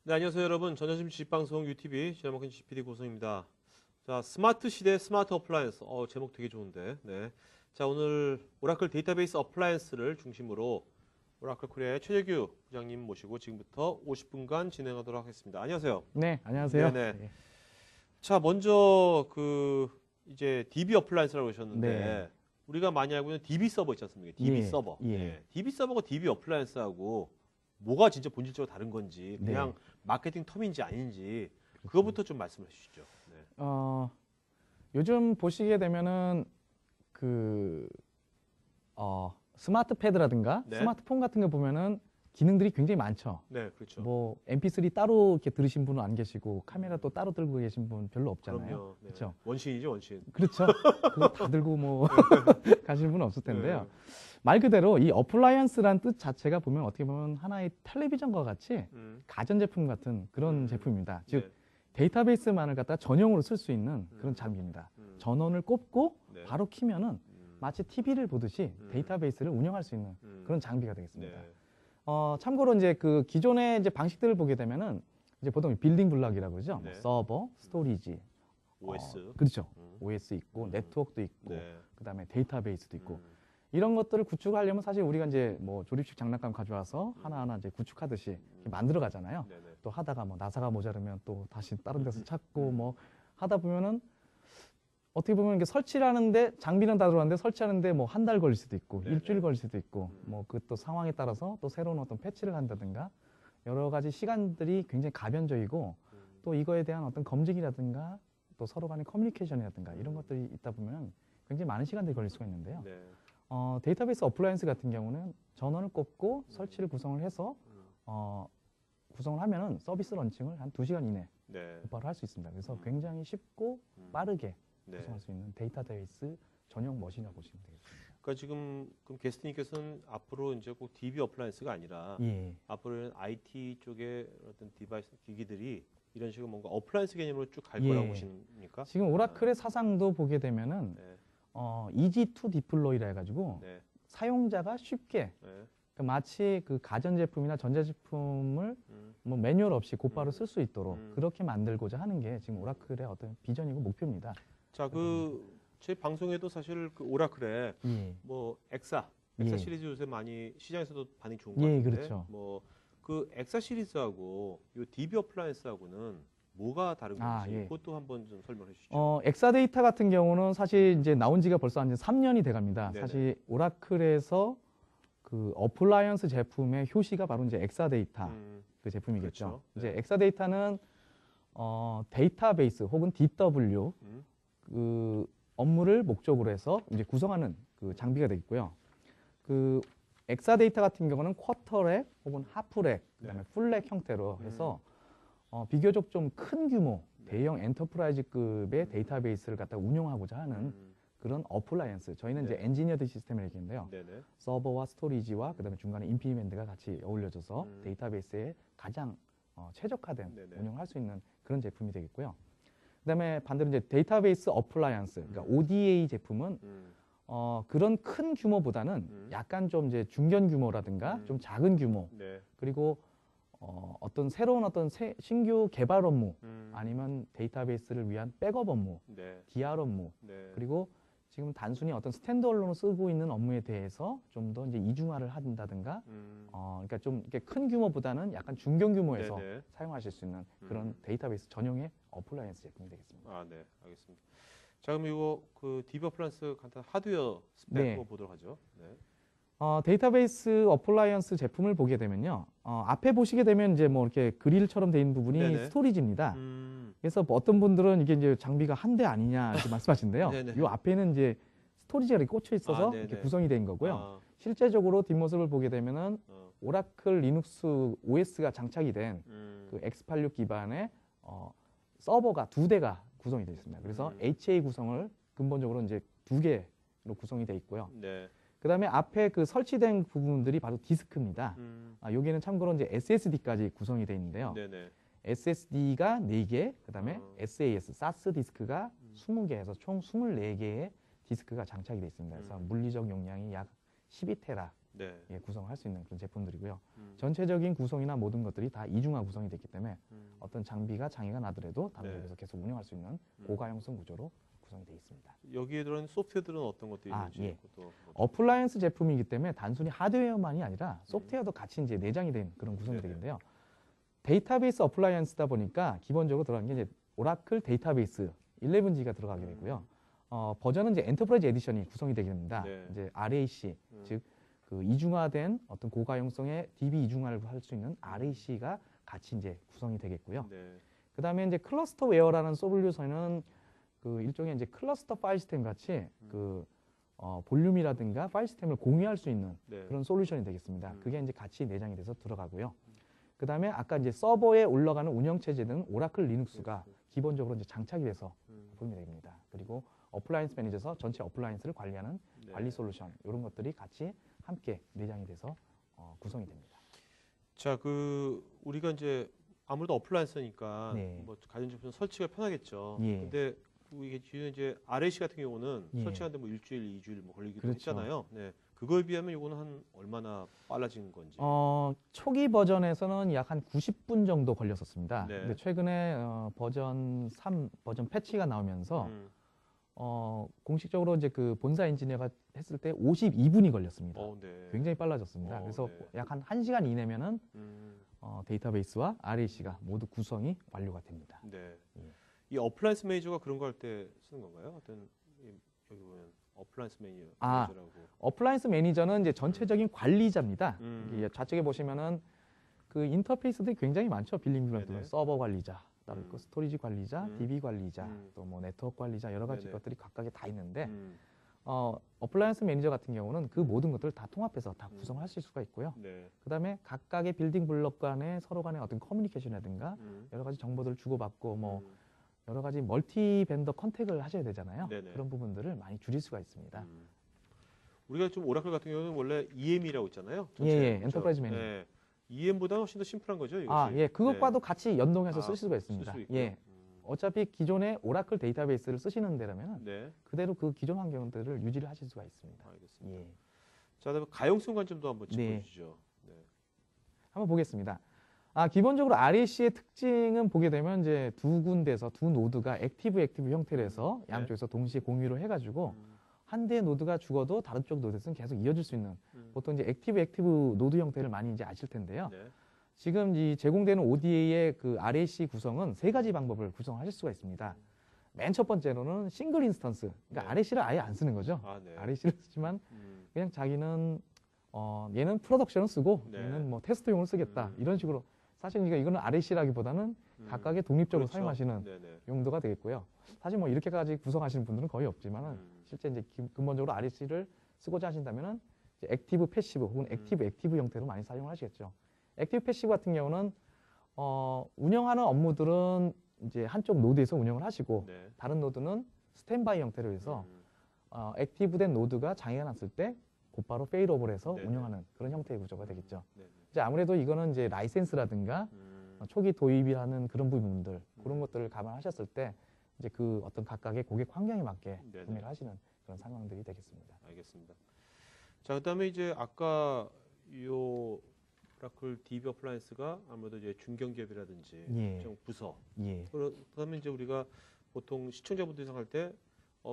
네, 안녕하세요 여러분. 전자심 주식방송 UTV 지난번엔 GPD 고성입니다. 자, 스마트 시대 스마트 어플라이언스. 제목 되게 좋은데. 네. 자, 오늘 오라클 데이터베이스 어플라이언스를 중심으로 오라클 코리아의 최재규 부장님 모시고 지금부터 50분간 진행하도록 하겠습니다. 안녕하세요. 네, 안녕하세요. 네네. 네. 자, 먼저 이제 DB 어플라이언스라고 하셨는데 네. 우리가 많이 알고 있는 DB 서버 있지 않습니까? DB 예, 서버. 예. 네. DB 서버가 DB 어플라이언스하고 뭐가 진짜 본질적으로 다른 건지, 그냥 네. 마케팅 텀인지 아닌지 그거부터 좀 말씀해 주시죠. 네. 요즘 보시게 되면은 스마트 패드라든가 네. 스마트폰 같은 거 보면은 기능들이 굉장히 많죠. 네, 그렇죠. 뭐 MP3 따로 이렇게 들으신 분은 안 계시고 카메라 또 따로 들고 계신 분 별로 없잖아요. 그럼요. 네. 그렇죠. 원신이죠, 원신. 그렇죠. 그거 다 들고 뭐 가시는 분은 없을 텐데요. 네. 말 그대로 이 어플라이언스란 뜻 자체가 보면 어떻게 보면 하나의 텔레비전과 같이 가전제품 같은 그런 제품입니다. 즉 네. 데이터베이스만을 갖다 전용으로 쓸 수 있는 그런 장비입니다. 전원을 꼽고 네. 바로 키면은 마치 TV를 보듯이 데이터베이스를 운영할 수 있는 그런 장비가 되겠습니다. 네. 참고로 이제 그 기존의 이제 방식들을 보게 되면은 이제 보통 빌딩 블럭이라고 그러죠. 네. 뭐 서버, 스토리지, OS. 그렇죠. OS 있고 네트워크도 있고 네. 그다음에 데이터베이스도 있고 이런 것들을 구축하려면 사실 우리가 이제 뭐 조립식 장난감 가져와서 하나하나 이제 구축하듯이 이렇게 만들어 가잖아요. 네네. 또 하다가 뭐 나사가 모자르면 또 다시 다른 데서 찾고 뭐 하다 보면은 어떻게 보면 이게 설치를 하는데 장비는 다 들어왔는데 설치하는데 뭐 한 달 걸릴 수도 있고 네네. 일주일 걸릴 수도 있고 뭐 그 또 상황에 따라서 또 새로운 어떤 패치를 한다든가 여러 가지 시간들이 굉장히 가변적이고 또 이거에 대한 어떤 검증이라든가 또 서로 간의 커뮤니케이션이라든가 이런 것들이 있다 보면 굉장히 많은 시간들이 걸릴 수가 있는데요. 네. 데이터베이스 어플라이언스 같은 경우는 전원을 꼽고 설치를 구성을 해서 구성을 하면은 서비스 런칭을 한 2시간 이내 네. 곧바로 할 수 있습니다. 그래서 굉장히 쉽고 빠르게 네. 구성할 수 있는 데이터베이스 전용 머신이라고 보시면 되겠습니다. 그러니까 지금 그럼 게스트님께서는 앞으로 이제 꼭 DB 어플라이언스가 아니라 예. 앞으로는 IT 쪽의 어떤 디바이스 기기들이 이런 식으로 뭔가 어플라이언스 개념으로 쭉 갈 예. 거라고 보십니까? 지금 오라클의 사상도 보게 되면은 네. easy to deploy라 해가지고 네. 사용자가 쉽게 네. 그러니까 마치 그 가전제품이나 전자제품을 뭐 매뉴얼 없이 곧바로 쓸 수 있도록 그렇게 만들고자 하는 게 지금 오라클의 어떤 비전이고 목표입니다. 자, 제 방송에도 사실 그 오라클에 예. 뭐 엑사 예. 시리즈 요새 많이 시장에서도 반응이 좋은 것 예, 같은데 그렇죠. 뭐 그 엑사 시리즈하고 요 DB 어플라이언스하고는 뭐가 다른 건지 예. 그것도 한번 좀 설명해 주시죠. 엑사데이터 같은 경우는 사실 이제 나온 지가 벌써 한 3년이 돼 갑니다. 네네. 사실 오라클에서 그 어플라이언스 제품의 효시가 바로 이제 엑사데이터 그 제품이겠죠. 그렇죠. 네. 이제 엑사데이터는 데이터베이스 혹은 DW 그 업무를 목적으로 해서 이제 구성하는 그 장비가 되겠고요. 그 엑사데이터 같은 경우는 쿼터렉 혹은 하프렉 그다음에 네. 풀렉 형태로 해서 비교적 좀 큰 규모 대형 엔터프라이즈급의 데이터베이스를 갖다 운영하고자 하는 그런 어플라이언스. 저희는 네. 이제 엔지니어드 시스템을 얘기하는데요. 네네. 서버와 스토리지와 그다음에 중간에 임플리멘트가 같이 어울려져서 데이터베이스에 가장 최적화된 네네. 운영을 할 수 있는 그런 제품이 되겠고요. 그다음에 반대로 이제 데이터베이스 어플라이언스, 그러니까 ODA 제품은 그런 큰 규모보다는 약간 좀 이제 중견 규모라든가 좀 작은 규모 네. 그리고 어떤 새로운 어떤 신규 개발 업무 아니면 데이터베이스를 위한 백업 업무, 네. DR 업무 네. 그리고 지금 단순히 어떤 스탠드얼론으로 쓰고 있는 업무에 대해서 좀 더 이제 이중화를 한다든가 그러니까 좀 이렇게 큰 규모보다는 약간 중견 규모에서 네네. 사용하실 수 있는 그런 데이터베이스 전용의 어플라이언스 제품이 되겠습니다. 아, 네. 알겠습니다. 자, 그럼 이거 그 DB 어플라이언스 간단 하드웨어 스펙 네. 한번 보도록 하죠. 네. 데이터베이스 어플라이언스 제품을 보게 되면요. 앞에 보시게 되면 이제 뭐 이렇게 그릴처럼 돼 있는 부분이 네네. 스토리지입니다. 그래서 뭐 어떤 분들은 이게 이제 장비가 한 대 아니냐 이렇게 말씀하시는데요. 네네. 이 앞에는 이제 스토리지가 이렇게 꽂혀 있어서 네네. 이렇게 구성이 된 거고요. 아, 실제적으로 뒷모습을 보게 되면은 어, 오라클 리눅스 OS가 장착이 된 그 x86 기반의 서버가 2대가 구성이 되어 있습니다. 그래서 HA 구성을 근본적으로 이제 2개로 구성이 되어 있고요. 네. 그다음에 앞에 그 설치된 부분들이 바로 디스크입니다. 여기에는 참고로 이제 SSD까지 구성이 되어 있는데요. 네네. SSD가 4개, 그다음에 SAS, SAS 디스크가 20개에서 총 24개의 디스크가 장착이 되어 있습니다. 그래서 물리적 용량이 약 12테라 네. 예, 구성을 할 수 있는 그런 제품들이고요. 음. 전체적인 구성이나 모든 것들이 다 이중화 구성이 됐기 때문에 음. 어떤 장비가 장애가 나더라도 다른 네. 곳에서 계속 운영할 수 있는 고가형성 구조로 구성이 되어 있습니다. 여기에 들어있는 소프트웨어들은 어떤 것들이 아, 있는지 예. 그것도 어플라이언스 제품이기 때문에 단순히 하드웨어만이 아니라 소프트웨어도 같이 이제 내장이 된 그런 구성이 네네. 되는데요. 데이터베이스 어플라이언스다 보니까 기본적으로 들어간 게 이제 오라클 데이터베이스 11G가 들어가게 되고요. 버전은 이제 엔터프라이즈 에디션이 구성이 되게 됩니다. 네. 이제 RAC 즉 그 이중화된 어떤 고가형성의 DB 이중화를 할 수 있는 RAC가 같이 이제 구성이 되겠고요. 네. 그다음에 이제 클러스터 웨어라는 솔루션은 그 일종의 이제 클러스터 파일 시스템 같이 그 볼륨이라든가 파일 시스템을 공유할 수 있는 네. 그런 솔루션이 되겠습니다. 그게 이제 같이 내장이 돼서 들어가고요. 그다음에 아까 이제 서버에 올라가는 운영 체제는 오라클 리눅스가 기본적으로 이제 장착이 돼서 부품이 됩니다. 그리고 어플라이언스 매니저에서 전체 어플라이언스를 관리하는 네. 관리 솔루션 이런 것들이 같이 함께 내장이 돼서 구성이 됩니다. 자, 그 우리가 이제 아무래도 어플라이언스니까 네. 뭐 가전제품 설치가 편하겠죠. 예. 근데 이게 뒤에 이제 RAC 같은 경우는 예. 설치하는데 뭐 일주일, 2주일 뭐 걸리기도 그렇죠. 했잖아요. 네. 그거에 비하면 이거는 한 얼마나 빨라진 건지. 초기 버전에서는 약 한 90분 정도 걸렸었습니다. 네. 근데 최근에 버전 3 버전 패치가 나오면서 공식적으로 이제 그 본사 엔지니어가 했을 때 52분이 걸렸습니다. 네. 굉장히 빨라졌습니다. 그래서 네. 약 한 1시간 이내면은 음, 데이터베이스와 RAC가 모두 구성이 완료가 됩니다. 네. 예. 이 어플라이언스 매니저가 그런 거 할 때 쓰는 건가요? 어떤 여기 보면 어플라이언스 매니저라고. 어플라이언스 매니저는 이제 전체적인 관리자입니다. 음. 이게 좌측에 보시면은 그 인터페이스들이 굉장히 많죠. 빌링 네네. 블록들, 서버 관리자, 따로 있고 스토리지 관리자, DB 관리자, 음. 또 뭐 네트워크 관리자 여러 가지 네네. 것들이 각각에 다 있는데 음. 어플라이언스 매니저 같은 경우는 그 모든 것들을 다 통합해서 다 구성하실 수가 있고요. 네. 그다음에 각각의 빌딩 블록 간의 서로 간의 어떤 커뮤니케이션이라든가 여러 가지 정보들을 주고받고 뭐 여러 가지 멀티 벤더 컨택을 하셔야 되잖아요. 네네. 그런 부분들을 많이 줄일 수가 있습니다. 우리가 좀 오라클 같은 경우는 원래 EM이라고 있잖아요. 예, 그렇죠? 엔터프라이즈 매니저. 네. EM보다 훨씬 더 심플한 거죠, 이것이. 예, 그것과도 같이 연동해서 아, 쓰실 수가 있습니다. 쓸수 있고요. 예, 어차피 기존의 오라클 데이터베이스를 쓰시는 데라면 네, 그대로 그 기존 환경들을 유지를 하실 수가 있습니다. 알겠습니다. 예, 자, 그다음에 가용성 관점도 한번 네. 짚어주시죠. 네. 한번 보겠습니다. 기본적으로 RAC의 특징은 보게 되면 이제 두 군데서 두 노드가 액티브 형태로 해서 네. 양쪽에서 동시에 공유를 해가지고 한 대의 노드가 죽어도 다른 쪽 노드에서는 계속 이어질 수 있는 보통 이제 액티브 노드 형태를 많이 이제 아실 텐데요. 네. 지금 이 제공되는 ODA의 그 RAC 구성은 세 가지 방법을 구성하실 수가 있습니다. 맨 첫 번째로는 싱글 인스턴스, 그러니까 네. RAC를 아예 안 쓰는 거죠. 네. RAC를 쓰지만 음, 그냥 자기는 얘는 프로덕션을 쓰고 네. 얘는 뭐 테스트용을 쓰겠다 이런 식으로 사실 이거는 RAC라기보다는 각각의 독립적으로 그렇죠. 사용하시는 네네. 용도가 되겠고요. 사실 뭐 이렇게까지 구성하시는 분들은 거의 없지만은 음. 실제 이제 근본적으로 RAC를 쓰고자 하신다면은 이제 액티브 패시브 혹은 액티브 형태로 많이 사용을 하시겠죠. 액티브 패시브 같은 경우는 운영하는 업무들은 이제 한쪽 노드에서 운영을 하시고 네. 다른 노드는 스탠바이 형태로 해서 액티브된 노드가 장애가 났을 때 곧바로 페일오버를 해서 네네. 운영하는 그런 형태의 구조가 되겠죠. 네네. 이제 아무래도 이거는 이제 라이센스라든가 초기 도입이라는 그런 부분들 그런 것들을 감안하셨을 때 이제 그 어떤 각각의 고객 환경에 맞게 네네. 구매를 하시는 그런 상황들이 되겠습니다. 알겠습니다. 자, 그다음에 이제 아까 요 오라클 DB 어플라이언스가 아무래도 이제 중견기업이라든지 예. 좀 부서. 예. 그다음에 이제 우리가 보통 시청자분들이 생각할 때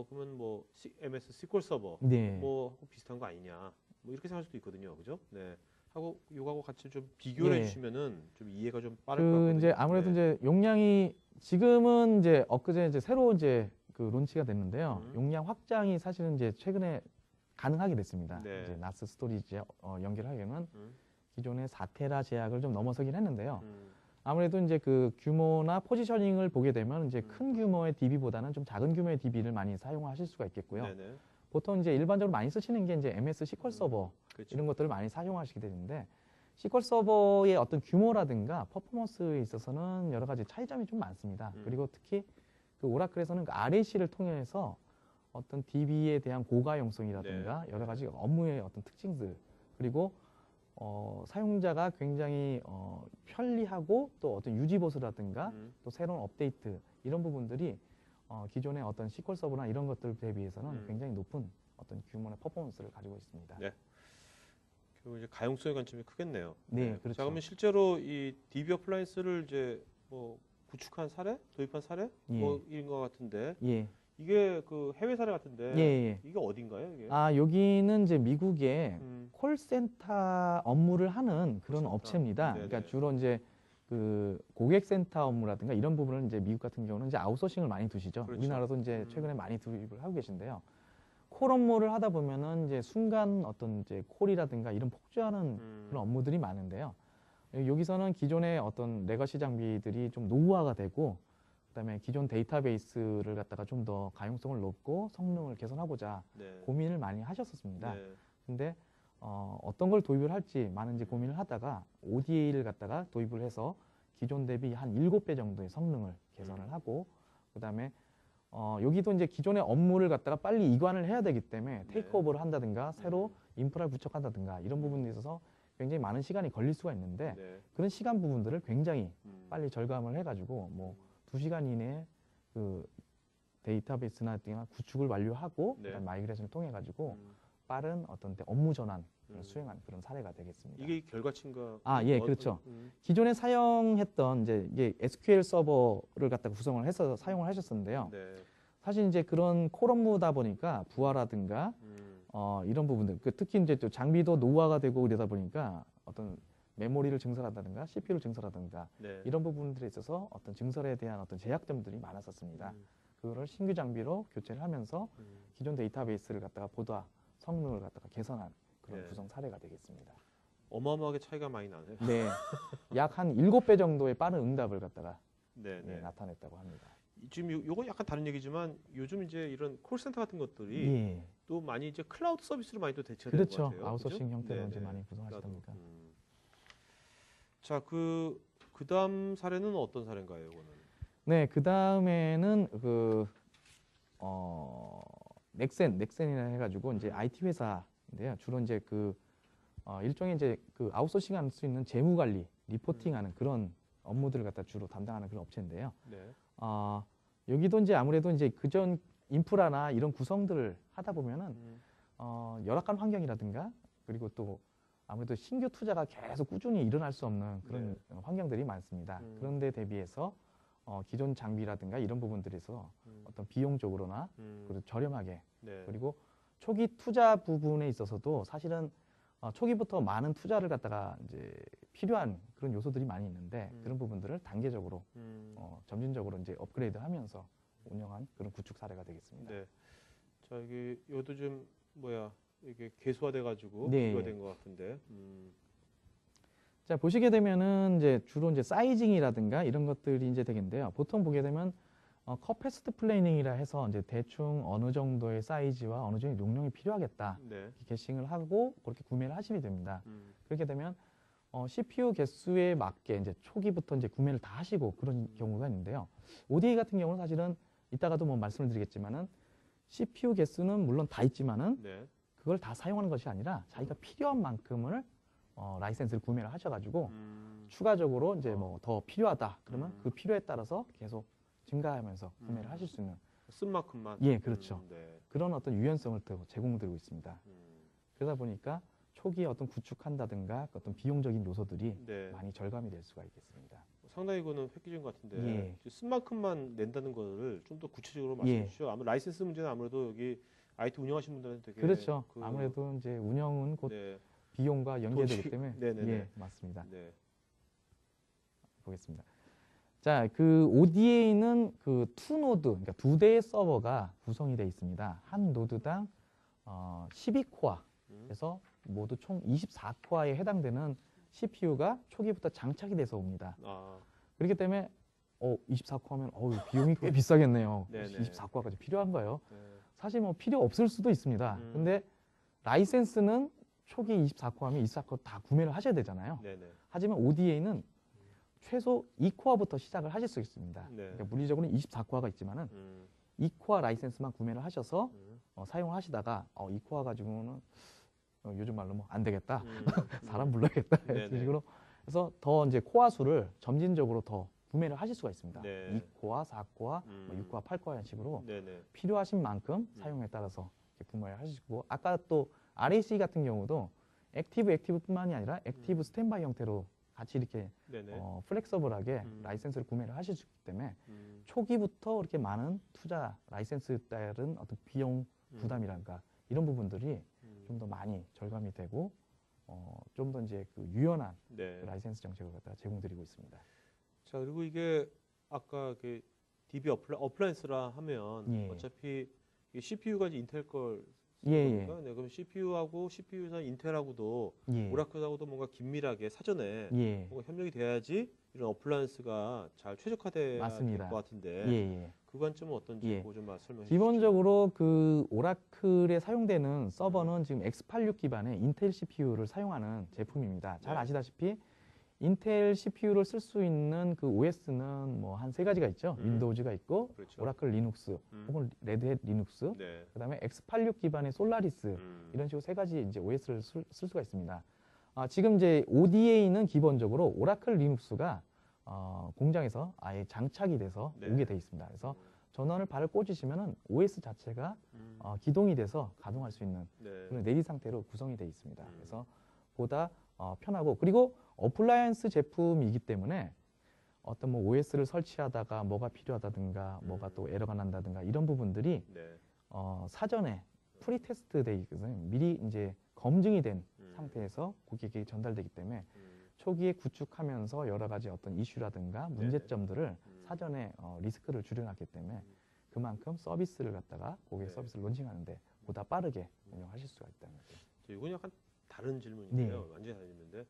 그러면 뭐 MS SQL 서버 네. 뭐 비슷한 거 아니냐 뭐 이렇게 생각할 수도 있거든요, 그죠? 네. 하고 요거하고 같이 좀 비교를 예. 해주시면은 좀 이해가 좀 빠를 것 그 같거든요. 이제 아무래도 네. 이제 용량이 지금은 이제 엊그제 이제 새로 이제 그 론치가 됐는데요. 용량 확장이 사실은 이제 최근에 가능하게 됐습니다. 네. 이제 나스 스토리지에 연결하려면 음. 기존의 4테라 제약을 좀 넘어서긴 했는데요. 음. 아무래도 이제 그 규모나 포지셔닝을 보게 되면 이제 큰 규모의 DB보다는 좀 작은 규모의 DB를 많이 사용하실 수가 있겠고요. 네네. 보통 이제 일반적으로 많이 쓰시는 게 이제 MS SQL 서버 그렇죠. 이런 것들을 많이 사용하시게 되는데 SQL 서버의 어떤 규모라든가 퍼포먼스에 있어서는 여러 가지 차이점이 좀 많습니다. 그리고 특히 그 오라클에서는 그 RAC를 통해서 어떤 DB에 대한 고가용성이라든가 여러 가지 업무의 어떤 특징들 그리고 사용자가 굉장히 편리하고 또 어떤 유지 보수라든가 또 새로운 업데이트 이런 부분들이 기존의 어떤 SQL 서버나 이런 것들 대비해서는 굉장히 높은 어떤 규모의 퍼포먼스를 가지고 있습니다. 네. 그리고 이제 가용성의 관점이 크겠네요. 네, 그렇죠. 자, 그러면 실제로 이 DB 어플라이언스를 이제 뭐 구축한 사례, 도입한 사례, 예. 뭐인 것 같은데 예. 이게 그 해외 사례 같은데 예, 예. 이게 어딘가요? 이게? 아, 여기는 이제 미국의 음, 콜센터 업무를 하는 그런 콜센터. 업체입니다. 네네. 그러니까 주로 이제 그 고객센터 업무라든가 이런 부분을 이제 미국 같은 경우는 이제 아웃소싱을 많이 두시죠. 그렇죠. 우리나라도 이제 최근에 많이 도입을 하고 계신데요. 콜 업무를 하다 보면은 이제 순간 어떤 이제 콜이라든가 이런 폭주하는 그런 업무들이 많은데요. 여기서는 기존의 어떤 레거시 장비들이 좀 노후화가 되고 그다음에 기존 데이터베이스를 갖다가 좀 더 가용성을 높고 성능을 개선하고자 네. 고민을 많이 하셨었습니다. 네. 근데 어떤 걸 도입을 할지 많은 이제 고민을 하다가 ODA를 갖다가 도입을 해서 기존 대비 한 7배 정도의 성능을 개선을 하고 그다음에 여기도 이제 기존의 업무를 갖다가 빨리 이관을 해야 되기 때문에 테이크오버를 한다든가 새로 인프라를 구축한다든가 이런 부분에 있어서 굉장히 많은 시간이 걸릴 수가 있는데 네. 그런 시간 부분들을 굉장히 음. 빨리 절감을 해가지고 뭐 2시간 이내에 그 데이터베이스나 구축을 완료하고 네. 그다음 마이그레이션을 통해 가지고 음. 빠른 어떤 업무 전환을 음. 수행한 그런 사례가 되겠습니다. 이게 결과치인가? 아, 예, 그렇죠. 음. 기존에 사용했던 이제 이게 SQL 서버를 갖다가 구성을 해서 사용을 하셨었는데요. 네. 사실 이제 그런 콜 업무다 보니까 부하라든가 이런 부분들, 특히 이제 또 장비도 노후화가 되고 이러다 보니까 어떤 메모리를 증설한다든가 CPU를 증설한다든가 네. 이런 부분들에 있어서 어떤 증설에 대한 어떤 제약점들이 많았었습니다. 그거를 신규 장비로 교체를 하면서 기존 데이터베이스를 갖다가 보다 성능을 갖다가 개선한 그런 네. 구성 사례가 되겠습니다. 어마어마하게 차이가 많이 나네요. 네, 약 한 7배 정도의 빠른 응답을 갖다가 네, 네. 나타냈다고 합니다. 지금 요거 약간 다른 얘기지만 요즘 이제 이런 콜센터 같은 것들이 예, 또 많이 이제 클라우드 서비스로 많이 또 대체가 되는 것 그렇죠. 같아요. 아웃소싱 그죠? 형태로 네, 이제 네. 많이 구성하시다 보니까. 자, 그다음 사례는 어떤 사례인가요, 이거는? 네, 그 다음에는 넥센이라 해가지고 이제 IT 회사인데요. 주로 이제 일종의 이제 아웃소싱할 수 있는 재무 관리, 리포팅하는 그런 업무들을 갖다 주로 담당하는 그런 업체인데요. 네. 여기도 이제 아무래도 이제 그전 인프라나 이런 구성들을 하다 보면은 열악한 환경이라든가 그리고 또 아무래도 신규 투자가 계속 꾸준히 일어날 수 없는 그런 환경들이 많습니다. 그런데 대비해서 기존 장비라든가 이런 부분들에서 어떤 비용적으로나 그리고 저렴하게 네. 그리고 초기 투자 부분에 있어서도 사실은 초기부터 많은 투자를 갖다가 이제 필요한 그런 요소들이 많이 있는데 그런 부분들을 단계적으로 점진적으로 이제 업그레이드하면서 운영한 그런 구축 사례가 되겠습니다. 네. 자, 이것도 좀 이게 개수화돼 가지고 네. 비교된 것 같은데. 자, 보시게 되면은 이제 주로 이제 사이징이라든가 이런 것들이 이제 되겠는데요. 보통 보게 되면 커패시티 플래닝이라 해서 이제 대충 어느 정도의 사이즈와 어느 정도의 용량이 필요하겠다. 네. 이렇게 게싱을 하고 그렇게 구매를 하시면 됩니다. 그렇게 되면 CPU 개수에 맞게 이제 초기부터 이제 구매를 다 하시고 그런 경우가 있는데요. ODA 같은 경우는 사실은 이따가도 뭐 말씀을 드리겠지만은 CPU 개수는 물론 다 있지만은 네. 그걸 다 사용하는 것이 아니라 자기가 필요한 만큼을 라이센스를 구매를 하셔가지고 추가적으로 이제 뭐 더 필요하다 그러면 그 필요에 따라서 계속 증가하면서 구매를 하실 수 있는 쓴 만큼만. 예, 그렇죠. 네. 그런 어떤 유연성을 또 제공드리고 있습니다. 그러다 보니까 초기에 어떤 구축한다든가 어떤 비용적인 요소들이 네. 많이 절감이 될 수가 있겠습니다. 상당히 이거는 획기적인 것 같은데 예. 쓴 만큼만 낸다는 거를 좀 더 구체적으로 예. 말씀해 주시죠. 아무 라이센스 문제는 아무래도 여기 IT 운영하시는 분들한테 되게 그렇죠. 아무래도 이제 운영은 곧 네. 비용과 연계되기 도시- 때문에 네네네. 예, 맞습니다. 네. 보겠습니다. 자, 그 ODA는 그 2노드, 그러니까 2대의 서버가 구성이 되어 있습니다. 한 노드당 12코어에서 모두 총 24코어에 해당되는 CPU가 초기부터 장착이 돼서 옵니다. 그렇기 때문에 24코어면 비용이 꽤 비싸겠네요. 네네. 24코어까지 필요한가요? 네. 사실 뭐 필요 없을 수도 있습니다. 근데 라이센스는 초기 24코어면 24코어 다 구매를 하셔야 되잖아요. 네네. 하지만 ODA는 최소 2코어부터 시작을 하실 수 있습니다. 네. 그러니까 물리적으로는 24코어가 있지만은 2코어 라이센스만 구매를 하셔서 사용을 하시다가 2코어 가지고는 요즘 말로 뭐 안 되겠다. 사람 불러야겠다. 네네. 이런 식으로 해서 더 이제 코어 수를 점진적으로 더 구매를 하실 수가 있습니다. 네. 2코어, 4코어, 6코어, 8코어 이런 식으로 네네. 필요하신 만큼 사용에 따라서 이렇게 구매를 하시고 아까 또 RAC 같은 경우도 액티브뿐만이 아니라 액티브 스탠바이 형태로 같이 이렇게 네네. 플렉서블하게 음. 라이센스를 구매를 하실 수 있기 때문에 음. 초기부터 이렇게 많은 투자 라이센스에 따른 어떤 비용 부담이랄까 이런 부분들이 좀 더 많이 절감이 되고 좀 더 이제 그 유연한 네. 라이센스 정책을 갖다가 제공드리고 있습니다. 자, 그리고 이게 아까 그 DB 어플라이언스라 하면 예. 어차피 CPU가 이제 인텔 걸 예, 겁니까? 네, 그럼 CPU하고 CPU에서 인텔하고도 예. 오라클하고도 뭔가 긴밀하게 사전에 예. 뭔가 협력이 돼야지 이런 어플라이언스가 잘 최적화돼야 될 맞습니다. 것 같은데 예, 예. 그 관점은 어떤지 예. 그거 좀 설명해 주시죠. 기본적으로 그 오라클에 사용되는 서버는 지금 x86 기반의 인텔 CPU를 사용하는 제품입니다. 잘 네. 아시다시피 인텔 CPU를 쓸 수 있는 그 OS는 뭐 한 세 가지가 있죠. 윈도우즈가 있고 그렇죠. 오라클 리눅스 혹은 레드햇 리눅스 네. 그다음에 x86 기반의 솔라리스 이런 이런 식으로 세 가지 이제 OS를 쓸 수가 있습니다. 지금 이제 ODA는 기본적으로 오라클 리눅스가 공장에서 아예 장착이 돼서 네. 오게 돼 있습니다. 그래서 전원을 발을 꽂으시면은 OS 자체가 기동이 돼서 가동할 수 있는 네. 그런 내리 상태로 구성이 되어 있습니다. 그래서 보다 편하고 그리고 어플라이언스 제품이기 때문에 어떤 뭐 OS를 설치하다가 뭐가 필요하다든가 뭐가 또 에러가 난다든가 이런 부분들이 네. 사전에 프리 테스트 돼 있거든요. 미리 이제 검증이 된 음. 상태에서 고객에게 전달되기 때문에 음. 초기에 구축하면서 여러 가지 어떤 이슈라든가 문제점들을 사전에 리스크를 줄여놨기 때문에 그만큼 서비스를 갖다가 고객 네. 서비스를 론칭하는데 보다 빠르게 운영하실 수가 있다는 거죠. 이건 약간 다른 질문인데요. 네. 완전히 다른 질문인데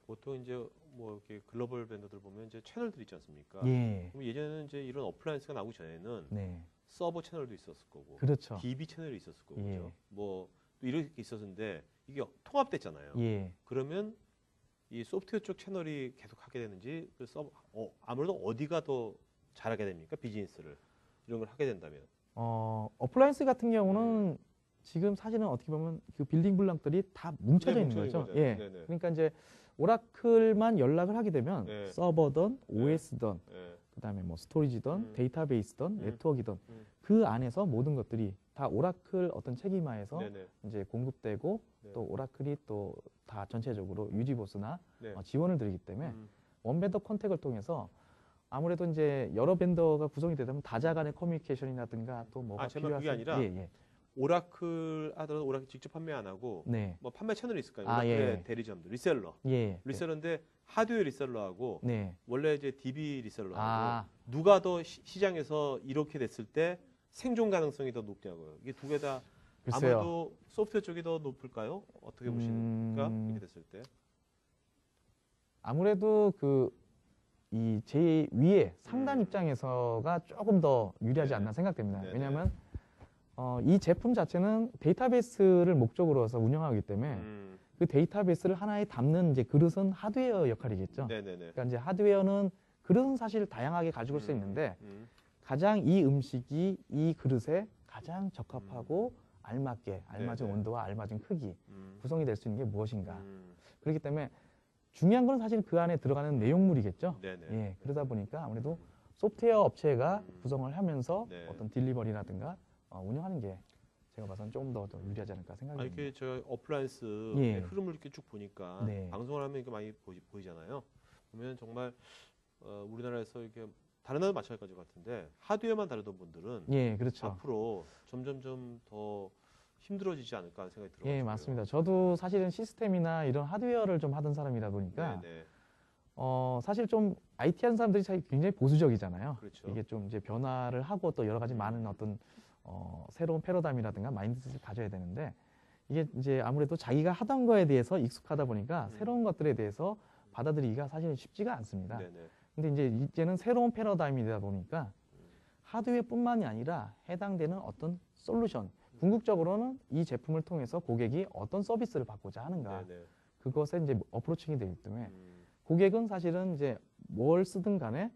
보통 이제 뭐 이렇게 글로벌 밴더들 보면 이제 채널들 있지 않습니까? 예. 그럼 예전에는 이제 이런 어플라이언스가 나오기 전에는 네. 서버 채널도 있었을 거고, 그렇죠. DB 채널이 있었을 거고, 예. 그죠? 뭐또 이렇게 있었는데 이게 통합됐잖아요. 예. 그러면 이 소프트웨어 쪽 채널이 계속 하게 되는지 그 서버 아무래도 어디가 더 잘하게 됩니까? 비즈니스를 이런 걸 하게 된다면. 어플라이언스 같은 경우는 지금 사실은 어떻게 보면 그 빌딩 블록들이 다 뭉쳐져 네, 있는 뭉쳐진 거죠. 거죠. 예. 네네. 그러니까 이제 오라클만 연락을 하게 되면 네. 서버든 OS든 네. 그다음에 뭐 스토리지든 데이터베이스든 네트워크이든 그 안에서 모든 것들이 다 오라클 어떤 책임하에서 네네. 이제 공급되고 네. 또 오라클이 또 다 전체적으로 유지보수나 네. 지원을 드리기 때문에 원벤더 컨택을 통해서 아무래도 이제 여러 벤더가 구성이 되다 보면 다자 간의 커뮤니케이션이라든가 또 뭐가 제 말 그게 필요하신 아니라 예. 오라클 하더라도 오라클 직접 판매 안 하고 네. 뭐 판매 채널이 있을까요? 아, 오라클의 예. 대리점들, 리셀러. 예. 리셀러인데 하드웨어 리셀러하고 네. 원래 이제 DB 리셀러하고 아, 누가 더 시장에서 이렇게 됐을 때 생존 가능성이 더 높냐고요. 이게 두 개 다 글쎄요. 아무래도 소프트웨어 쪽이 더 높을까요? 어떻게 보십니까? 이렇게 됐을 때. 아무래도 그 이 제 위에 상단 음. 입장에서가 조금 더 유리하지 네네. 않나 생각됩니다. 네네. 왜냐하면 이 제품 자체는 데이터베이스를 목적으로 해서 운영하기 때문에 그 데이터베이스를 하나에 담는 이제 그릇은 하드웨어 역할이겠죠. 네네네. 그러니까 이제 하드웨어는 그릇은 사실 다양하게 가지고 올 수 있는데 가장 이 음식이 이 그릇에 가장 적합하고 알맞게 알맞은 네네. 온도와 알맞은 크기 구성이 될 수 있는 게 무엇인가. 그렇기 때문에 중요한 건 사실 그 안에 들어가는 내용물이겠죠. 네네. 예, 그러다 보니까 아무래도 소프트웨어 업체가 구성을 하면서 네. 어떤 딜리버리라든가 운영하는 게 제가 봐서는 조금 더 유리하지 않을까 생각이 듭니다. 이렇게 저 어플라이언스 예. 흐름을 이렇게 쭉 보니까 네. 방송을 하면 이게 많이 보이잖아요. 보면 정말 우리나라에서 이렇게 다른 나라 마찬가지 같은데 하드웨어만 다루던 분들은 예, 그렇죠. 앞으로 점점점 더 힘들어지지 않을까 하는 생각이 들어요. 예, 맞습니다. 저도 사실은 시스템이나 이런 하드웨어를 좀 하던 사람이다 보니까 네네. 사실 좀 IT 하는 사람들이 굉장히 보수적이잖아요. 그렇죠. 이게 좀 이제 변화를 하고 또 여러 가지 많은 어떤 새로운 패러다임이라든가 마인드셋을 가져야 되는데 이게 이제 아무래도 자기가 하던 거에 대해서 익숙하다 보니까 새로운 것들에 대해서 받아들이기가 사실은 쉽지가 않습니다. 네네. 근데 이제는 새로운 패러다임이다 보니까 하드웨어뿐만이 아니라 해당되는 어떤 솔루션, 궁극적으로는 이 제품을 통해서 고객이 어떤 서비스를 받고자 하는가 네네. 그것에 이제 어프로칭이 되기 때문에 고객은 사실은 이제 뭘 쓰든 간에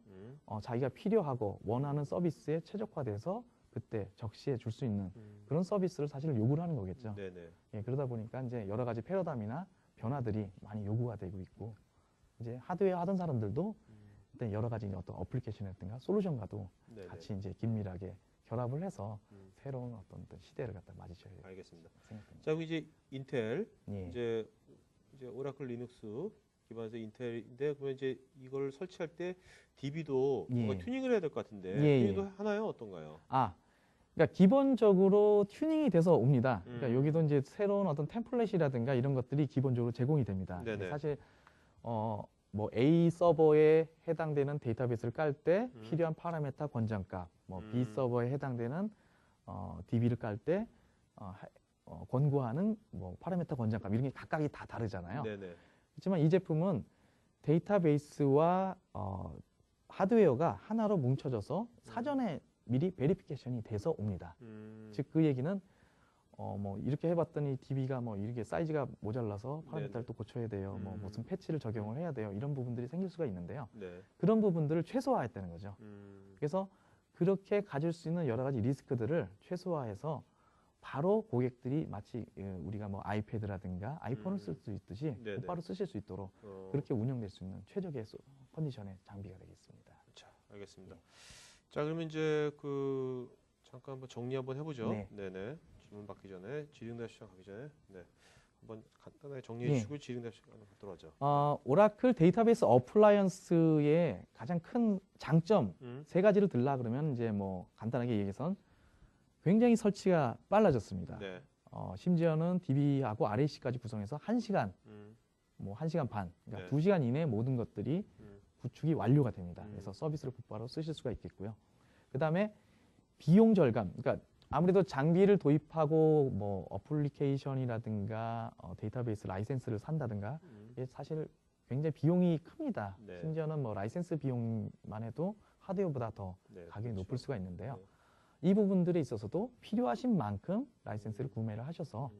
자기가 필요하고 원하는 서비스에 최적화돼서 그때 적시해 줄 수 있는 그런 서비스를 사실 요구를 하는 거겠죠. 네네. 예, 그러다 보니까 이제 여러 가지 패러다임이나 변화들이 많이 요구가 되고 있고 이제 하드웨어 하던 사람들도 일단 여러 가지 어떤 어플리케이션이라든가 솔루션과도 네네. 같이 이제 긴밀하게 결합을 해서 새로운 어떤 시대를 갖다 맞이셔야 될 알겠습니다. 생각됩니다. 자, 그럼 이제 인텔 예. 이제 이제 오라클 리눅스 기반에서 인텔인데 그러면 이제 이걸 설치할 때 DB도 예. 뭔가 튜닝을 해야 될 것 같은데 예, 튜닝도 하나요? 어떤가요? 그러니까 기본적으로 튜닝이 돼서 옵니다. 그러니까 여기도 이제 새로운 어떤 템플릿이라든가 이런 것들이 기본적으로 제공이 됩니다. 네네. 사실 뭐 A 서버에 해당되는 데이터베이스를 깔 때 필요한 파라메타 권장값, 뭐 B 서버에 해당되는 DB를 깔 때 권고하는 뭐 파라메타 권장값 이런 게 각각이 다 다르잖아요. 네네. 그렇지만 이 제품은 데이터베이스와 하드웨어가 하나로 뭉쳐져서 사전에 미리 베리피케이션이 돼서 옵니다. 즉 그 얘기는 뭐 이렇게 해봤더니 DB가 뭐 이렇게 사이즈가 모자라서 파라미터를 또 고쳐야 돼요. 뭐 무슨 패치를 적용을 해야 돼요. 이런 부분들이 생길 수가 있는데요. 네. 그런 부분들을 최소화했다는 거죠. 그래서 그렇게 가질 수 있는 여러 가지 리스크들을 최소화해서 바로 고객들이 마치 우리가 뭐 아이패드라든가 아이폰을 쓸 수 있듯이 네네. 곧바로 쓰실 수 있도록 그렇게 운영될 수 있는 최적의 컨디션의 장비가 되겠습니다. 자, 알겠습니다. 자, 그러면 이제 그 잠깐 한번 정리 한번 해보죠. 네. 네네. 질문 받기 전에 지능대학 시장 가기 전에 네. 한번 간단하게 정리해 예. 주시고 지능대학 시장 갖도록 하죠. 오라클 데이터베이스 어플라이언스의 가장 큰 장점 세 가지를 들라 그러면 이제 뭐 간단하게 얘기해선 굉장히 설치가 빨라졌습니다. 네. 심지어는 DB하고 RAC까지 구성해서 1시간, 뭐 1시간 반, 그러니까 네. 2시간 이내에 모든 것들이 구축이 완료가 됩니다. 음. 그래서 서비스를 곧바로 쓰실 수가 있겠고요. 그 다음에 비용 절감, 그러니까 아무래도 장비를 도입하고 뭐 어플리케이션이라든가 데이터베이스 라이센스를 산다든가 이게 사실 굉장히 비용이 큽니다. 네. 심지어는 뭐 라이센스 비용만 해도 하드웨어보다 더 네, 가격이 그렇죠. 높을 수가 있는데요. 네. 이 부분들에 있어서도 필요하신 만큼 라이센스를 구매를 하셔서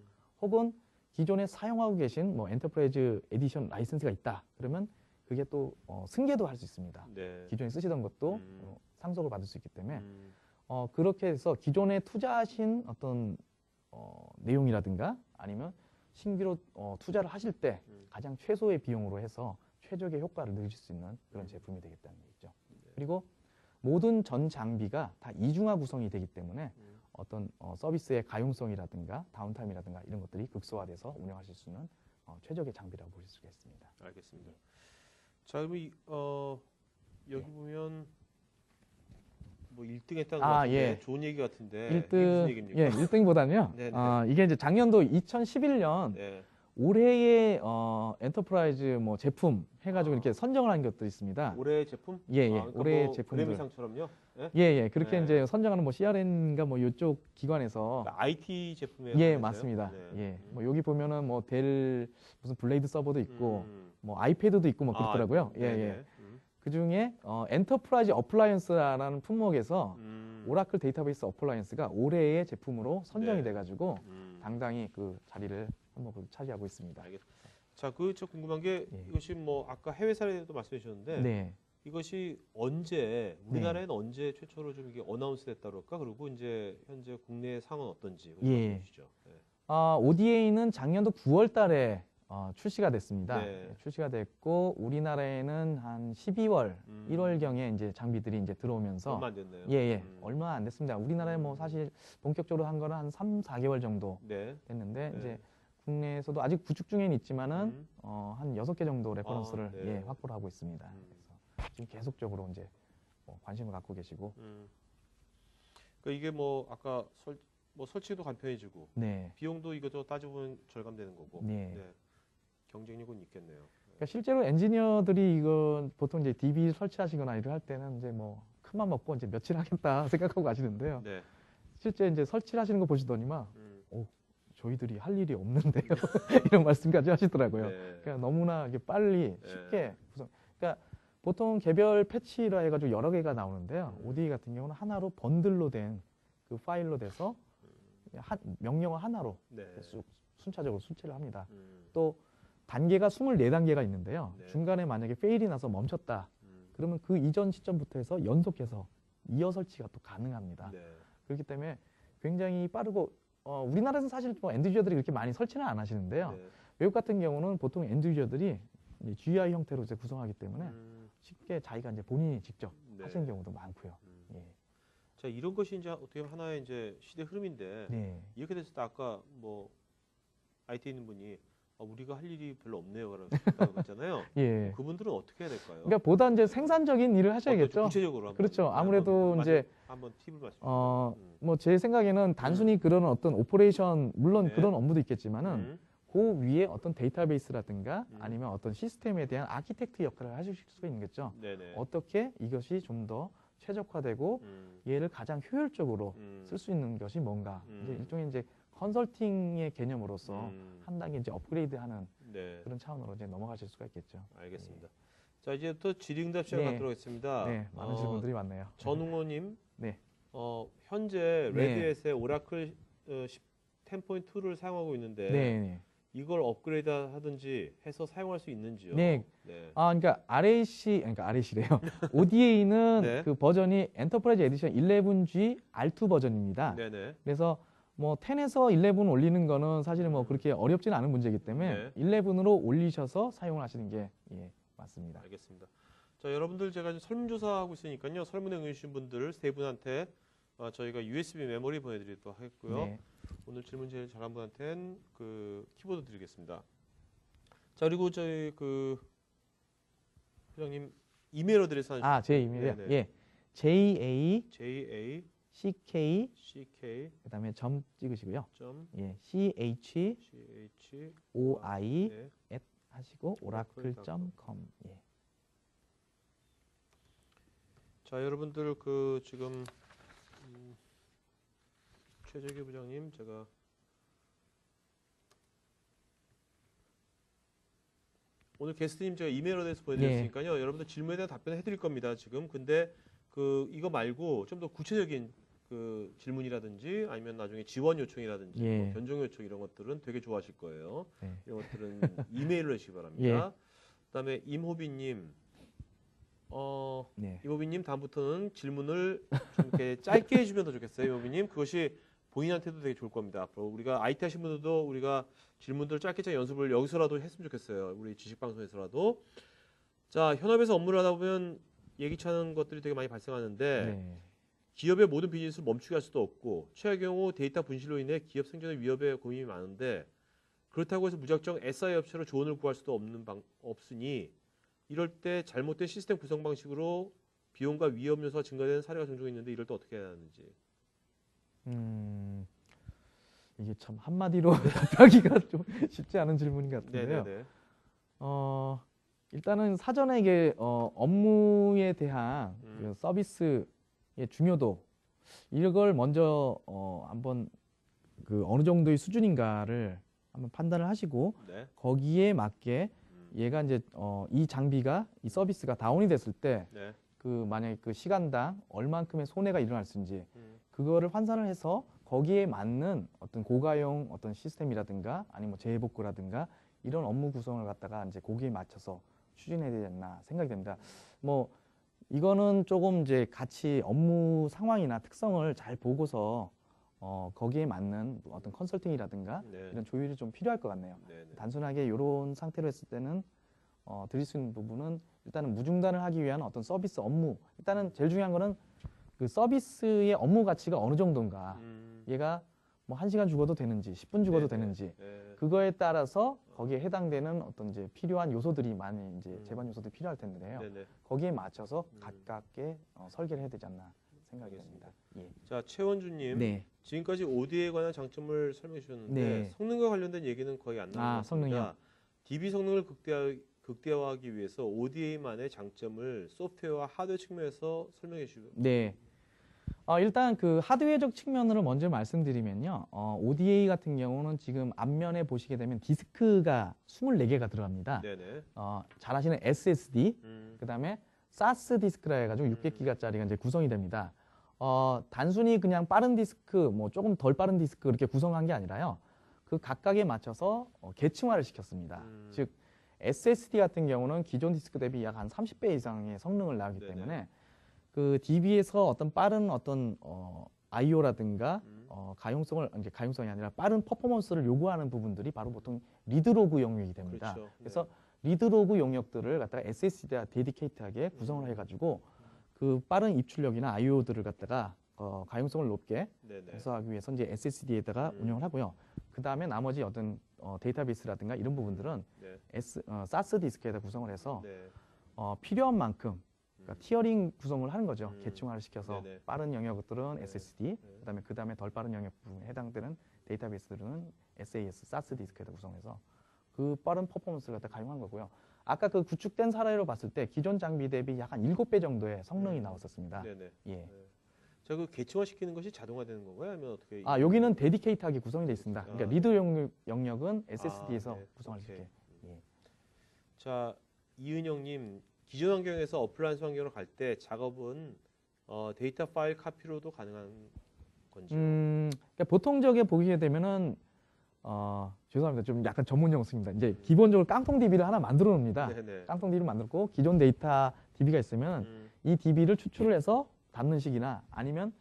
혹은 기존에 사용하고 계신 뭐 엔터프라이즈 에디션 라이센스가 있다. 그러면 그게 또 승계도 할 수 있습니다. 네. 기존에 쓰시던 것도 상속을 받을 수 있기 때문에 음. 그렇게 해서 기존에 투자하신 어떤 내용이라든가 아니면 신규로 투자를 하실 때 가장 최소의 비용으로 해서 최적의 효과를 누릴 수 있는 그런 제품이 되겠다는 얘기죠. 그리고 모든 전 장비가 다 이중화 구성이 되기 때문에 어떤 서비스의 가용성이라든가 다운타임이라든가 이런 것들이 극소화돼서 운영하실 수 있는 최적의 장비라고 보실 수가 있습니다. 알겠습니다. 자, 그럼 여기 보면 뭐 1등 했다는 것 같은데 예. 좋은 얘기 같은데 1등, 이게 무슨 얘기입니까? 예, 1등보다는요. 네네. 이게 이제 작년도 2011년 네. 올해의 엔터프라이즈 뭐 제품 해가지고 이렇게 선정을 한 것도 있습니다. 올해 제품? 예, 예. 그러니까 올해 뭐 제품들. 그래미상처럼요? 예? 예, 예. 그렇게 네. 이제 선정하는 뭐 CRN인가 뭐 이쪽 기관에서 그러니까 IT 제품에 예, 관해서요? 맞습니다. 네. 예. 뭐 여기 보면은 뭐 델 무슨 블레이드 서버도 있고 음. 뭐 아이패드도 있고 뭐 그렇더라고요. 예, 네네. 예. 그 중에 엔터프라이즈 어플라이언스라는 품목에서 오라클 데이터베이스 어플라이언스가 올해의 제품으로 선정이 네. 돼가지고 당당히 그 자리를 한몫을 차지하고 있습니다. 알겠습니다. 자, 저 궁금한 게 예. 이것이 뭐 아까 해외 사례도 말씀해 주셨는데 네. 이것이 언제 우리나라에는 언제 최초로 좀 이게 어나운스 됐다 그럴까? 그리고 이제 현재 국내 상황은 어떤지 예. 말씀해 주시죠. 네. ODA는 작년도 9월 달에 출시가 됐습니다. 네. 예, 출시가 됐고 우리나라에는 한 12월, 1월경에 이제 장비들이 이제 들어오면서 얼마 안 됐네요. 예, 예. 얼마 안 됐습니다. 우리나라에 뭐 사실 본격적으로 한 거는 한 3, 4개월 정도 네. 됐는데 네. 이제 국내에서도 아직 구축 중에는 있지만은 한 6개 정도 레퍼런스를 네. 예, 확보를 하고 있습니다. 그래서 지금 계속적으로 이제 관심을 갖고 계시고 그러니까 이게 뭐 아까 설치도 간편해지고 네. 비용도 이것도 따져보면 절감되는 거고 네. 경쟁력은 있겠네요. 그러니까 실제로 엔지니어들이 이거 보통 이제 DB 설치하시거나 이럴 할 때는 이제 뭐 큰맘 먹고 이제 며칠 하겠다 생각하고 가시는데요. 네. 실제 이제 설치를 하시는 거 보시더니만 저희들이 할 일이 없는데요. 이런 말씀까지 하시더라고요. 네. 그러니까 너무나 이게 빨리 네. 쉽게 구성. 그러니까 보통 개별 패치라 해가지고 여러 개가 나오는데요. ODE 같은 경우는 하나로 번들로 된 그 파일로 돼서 명령어 하나로 네. 쑥 순차적으로 수치를 합니다. 음. 또 단계가 24단계가 있는데요. 네. 중간에 만약에 페일이 나서 멈췄다. 그러면 그 이전 시점부터 해서 연속해서 이어 설치가 또 가능합니다. 네. 그렇기 때문에 굉장히 빠르고 우리나라에서 사실 뭐 엔드 유저들이 그렇게 많이 설치는 안 하시는데요. 네. 외국 같은 경우는 보통 엔드 유저들이 GUI 형태로 이제 구성하기 때문에 음. 쉽게 자기가 이제 본인이 직접 네. 하시는 경우도 많고요. 예. 자, 이런 것이 이제 어떻게 보면 하나의 이제 시대 흐름인데 네. 이렇게 됐을 때 아까 뭐 IT 있는 분이 우리가 할 일이 별로 없네요. 그러고 있잖아요. 예. 그분들은 어떻게 해야 될까요? 그러니까 보다 이제 생산적인 일을 하셔야겠죠. 구체적으로 한번, 그렇죠. 네, 아무래도 이제 한번 팁을 말씀 뭐 제 생각에는 단순히 그런 어떤 오퍼레이션 물론 네. 그런 업무도 있겠지만은 그 위에 어떤 데이터베이스라든가 아니면 어떤 시스템에 대한 아키텍트 역할을 하실 수 있겠죠. 네네. 어떻게 이것이 좀 더 최적화되고 얘를 가장 효율적으로 쓸 수 있는 것이 뭔가 이제 일종의 이제 컨설팅의 개념으로서 한 단계 이제 업그레이드하는 네. 그런 차원으로 이제 넘어가실 수가 있겠죠. 알겠습니다. 자, 이제부터 질의응답 시간 네. 갖도록 하겠습니다. 네, 많은 질문들이 많네요. 전웅호님, 네. 현재 네. 레드햇의 오라클 10.2를 사용하고 있는데 네, 네. 이걸 업그레이드 하든지 해서 사용할 수 있는지요? 네. 네. 그러니까 RAC래요. ODA는 네. 그 버전이 엔터프라이즈 에디션 11G R2 버전입니다. 네네. 그래서 뭐 10에서 11 올리는 거는 사실은 뭐 그렇게 어렵지는 않은 문제이기 때문에 네. 11으로 올리셔서 사용을 하시는 게 맞습니다. 알겠습니다. 자, 여러분들 제가 지금 설문조사하고 있으니까요. 설문에 응해주신 분들 세 분한테 저희가 USB 메모리 보내드리도록 하겠고요. 네. 오늘 질문 제일 잘한 분한테는 그 키보드 드리겠습니다. 자, 그리고 저희 그 회장님 이메일 어드레스 제 이메일이요? 네네. 예. JACK JACK 그다음에 점 찍으시고요. 점 예. CHOI 네. 하시고 oracle.com. 예. 자, 여러분들 그 지금 최재규 부장님 제가 오늘 게스트님 제가 이메일 어드레스 보내드렸으니까요. 여러분들 질문에 대한 답변을 해드릴 겁니다. 지금 근데 그 이거 말고 좀 더 구체적인 그 질문이라든지 아니면 나중에 지원 요청이라든지 예. 뭐 변경 요청 이런 것들은 되게 좋아하실 거예요. 네. 이런 것들은 이메일로 해주시기 바랍니다. 그다음에 임호빈님, 네. 임호빈님 다음부터는 질문을 좀 이렇게 짧게 해주면 더 좋겠어요. 임호빈님 그것이 본인한테도 되게 좋을 겁니다. 앞으로 우리가 IT 하신 분들도 우리가 질문들 짧게 연습을 여기서라도 했으면 좋겠어요. 우리 지식방송에서라도. 자, 현업에서 업무를 하다 보면 예기치 않은 것들이 되게 많이 발생하는데 네. 기업의 모든 비즈니스를 멈추게 할 수도 없고 최악의 경우 데이터 분실로 인해 기업 생존의 위협에 고민이 많은데 그렇다고 해서 무작정 SI 업체로 조언을 구할 수도 없으니 이럴 때 잘못된 시스템 구성 방식으로 비용과 위험 요소가 증가되는 사례가 종종 있는데 이럴 때 어떻게 해야 하는지. 이게 참 한마디로 답하기가 좀 쉽지 않은 질문인 것 같은데요. 네네네. 일단은 사전에 이게 업무에 대한 그 서비스의 중요도 이걸 먼저 한번 그 어느 정도의 수준인가를 한번 판단을 하시고 네. 거기에 맞게 얘가 이제 이 장비가 이 서비스가 다운이 됐을 때 네. 그 만약에 그 시간당 얼만큼의 손해가 일어날 수 있는지 그거를 환산을 해서 거기에 맞는 어떤 고가용 어떤 시스템이라든가 아니면 뭐 재해복구라든가 이런 업무 구성을 갖다가 이제 거기에 맞춰서 추진해야 되지 않나 생각이 됩니다. 뭐 이거는 조금 이제 같이 업무 상황이나 특성을 잘 보고서 거기에 맞는 어떤 컨설팅이라든가 네. 이런 조율이 좀 필요할 것 같네요. 네네. 단순하게 이런 상태로 했을 때는 드릴 수 있는 부분은 일단은 무중단을 하기 위한 어떤 서비스 업무. 일단은 제일 중요한 거는 그 서비스의 업무 가치가 어느 정도인가. 얘가 뭐 1시간 죽어도 되는지 10분 죽어도 네네. 되는지 네. 그거에 따라서 거기에 해당되는 어떤 이제 필요한 요소들이 많이 이제 제반 요소들이 필요할 텐데요. 네네. 거기에 맞춰서 가깝게 설계를 해야 되지 않나 생각이 됩니다. 예. 자, 최원주님. 네. 지금까지 OD에 관한 장점을 설명해 주셨는데 네. 성능과 관련된 얘기는 거의 안 나온 것 같습니다. 성능이요? DB 성능을 극대화하기 위해서 ODA만의 장점을 소프트웨어와 하드웨어 측면에서 설명해 주시고. 네. 일단 그 하드웨어적 측면으로 먼저 말씀드리면요. ODA 같은 경우는 지금 앞면에 보시게 되면 디스크가 24개가 들어갑니다. 네네. 잘 아시는 SSD, 음. 그다음에 SAS 디스크라 해가지고 600기가짜리가 이제 구성이 됩니다. 단순히 그냥 빠른 디스크, 뭐 조금 덜 빠른 디스크 그렇게 구성한 게 아니라요. 그 각각에 맞춰서 계층화를 시켰습니다. 즉 SSD 같은 경우는 기존 디스크 대비 약 한 30배 이상의 성능을 나오기 네네. 때문에 그 DB에서 어떤 빠른 어떤 I/O라든가 가용성을 이제 가용성이 아니라 빠른 퍼포먼스를 요구하는 부분들이 바로 보통 리드로그 영역이 됩니다. 그렇죠. 그래서 리드로그 영역들을 갖다가 SSD와 데디케이트하게 구성을 해가지고 그 빠른 입출력이나 I/O들을 갖다가 가용성을 높게 네네. 해소하기 위해서 이제 SSD에다가 운영을 하고요. 그 다음에 나머지 어떤 데이터베이스라든가 이런 부분들은 네. 사스 디스크에다 구성을 해서 네. 필요한 만큼 그러니까 티어링 구성을 하는 거죠. 음. 계층화를 시켜서 네네. 빠른 영역들은 네. SSD, 그다음에 덜 빠른 영역 부분에 해당되는 데이터베이스들은 SAS, 사스 디스크에다 구성해서 그 빠른 퍼포먼스를 갖다 가용한 거고요. 아까 그 구축된 사례로 봤을 때 기존 장비 대비 약 한 7배 정도의 성능이 나왔었습니다. 네네. 예. 네. 자, 그 계층화 시키는 것이 자동화되는 건가요? 아니면 어떻게? 여기는 데디케이트하게 구성이 되어 있습니다. 그러니까 아. 리드 영역은 SSD에서 네. 구성할 수 오케이. 있게. 예. 자, 이은영님, 기존 환경에서 어플라이언스 환경으로 갈 때 작업은 데이터 파일 카피로도 가능한 건지? 그러니까 보통적에 보게 되면은 죄송합니다. 좀 약간 전문 용어 씁니다. 이제 기본적으로 깡통 DB를 하나 만들어 놓습니다. 네네. 깡통 DB를 만들고 기존 데이터 DB가 있으면 이 DB를 추출을 해서 담는 식이나 아니면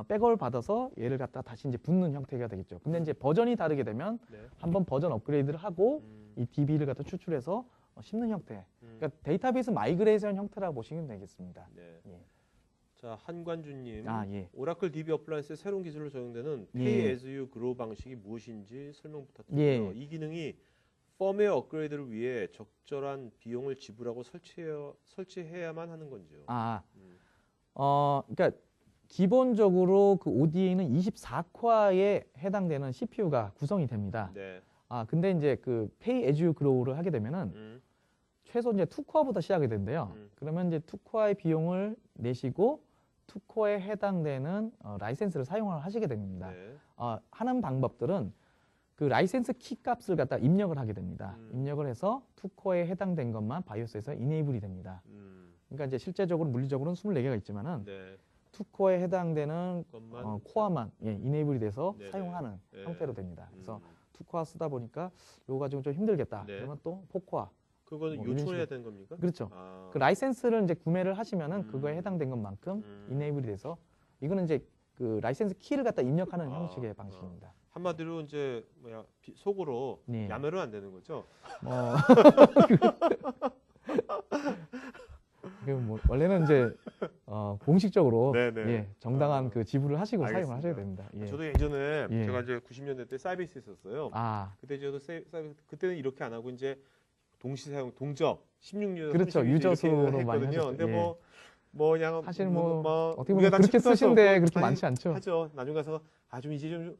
백업을 받아서 얘를 갖다 다시 이제 붓는 형태가 되겠죠. 근데 이제 버전이 다르게 되면 네. 한번 버전 업그레이드를 하고 음, 이 DB를 갖다 추출해서 심는 형태. 그러니까 데이터베이스 마이그레이션 형태라고 보시면 되겠습니다. 네. 예. 자, 한관주님, 예. 오라클 DB 어플라이언스의 새로운 기술로 적용되는 예. Pay as you grow 방식이 무엇인지 설명 부탁드립니다. 예. 이 기능이 펌웨어 업그레이드를 위해 적절한 비용을 지불하고 설치해야만 하는 건지요? 음. 그러니까 기본적으로 그 ODA는 24코어에 해당되는 CPU가 구성이 됩니다. 네. 근데 이제 그 Pay as you grow를 하게 되면은 최소 이제 2코어부터 시작이 된대요. 그러면 이제 2코어의 비용을 내시고 2코어에 해당되는 라이센스를 사용을 하시게 됩니다. 네. 하는 방법들은 그 라이센스 키 값을 갖다 입력을 하게 됩니다. 입력을 해서 2코어에 해당된 것만 바이오스에서 이네이블이 됩니다. 그러니까 이제 실제적으로 물리적으로는 24개가 있지만은 네. 2코어에 해당되는 것만 코어만 이네이블이 돼서 네네. 사용하는 네. 형태로 됩니다. 그래서 2코어 쓰다 보니까 이거 가지고 좀 힘들겠다. 네. 그러면 또 4코어. 그거는 뭐 이런 요청해야 식으로. 되는 겁니까? 그렇죠. 아. 그 라이센스를 이제 구매를 하시면은 그거에 해당된 것만큼 이네이블이 돼서 이거는 이제 그 라이센스 키를 갖다 입력하는 형식의 방식입니다. 한마디로 이제 속으로 네. 야매로 안 되는 거죠? 뭐 원래는 이제 공식적으로 네네. 정당한 그 지불을 하시고 알겠습니다. 사용을 하셔야 됩니다. 예. 저도 예전에 예. 제가 이제 90년대 때 사이비스 했었어요. 그때 저도 그때는 이렇게 안 하고 이제 동시 사용 동적 16유저 그렇죠. 유저수로 많이 했거든요. 하셨죠. 근데 예. 뭐 그냥 사실 뭐 어떻게 우리가 보면 다 그렇게 칩도 쓰신데 없고 그렇게 많이 많지 않죠. 하죠. 나중에 가서 좀 이제 좀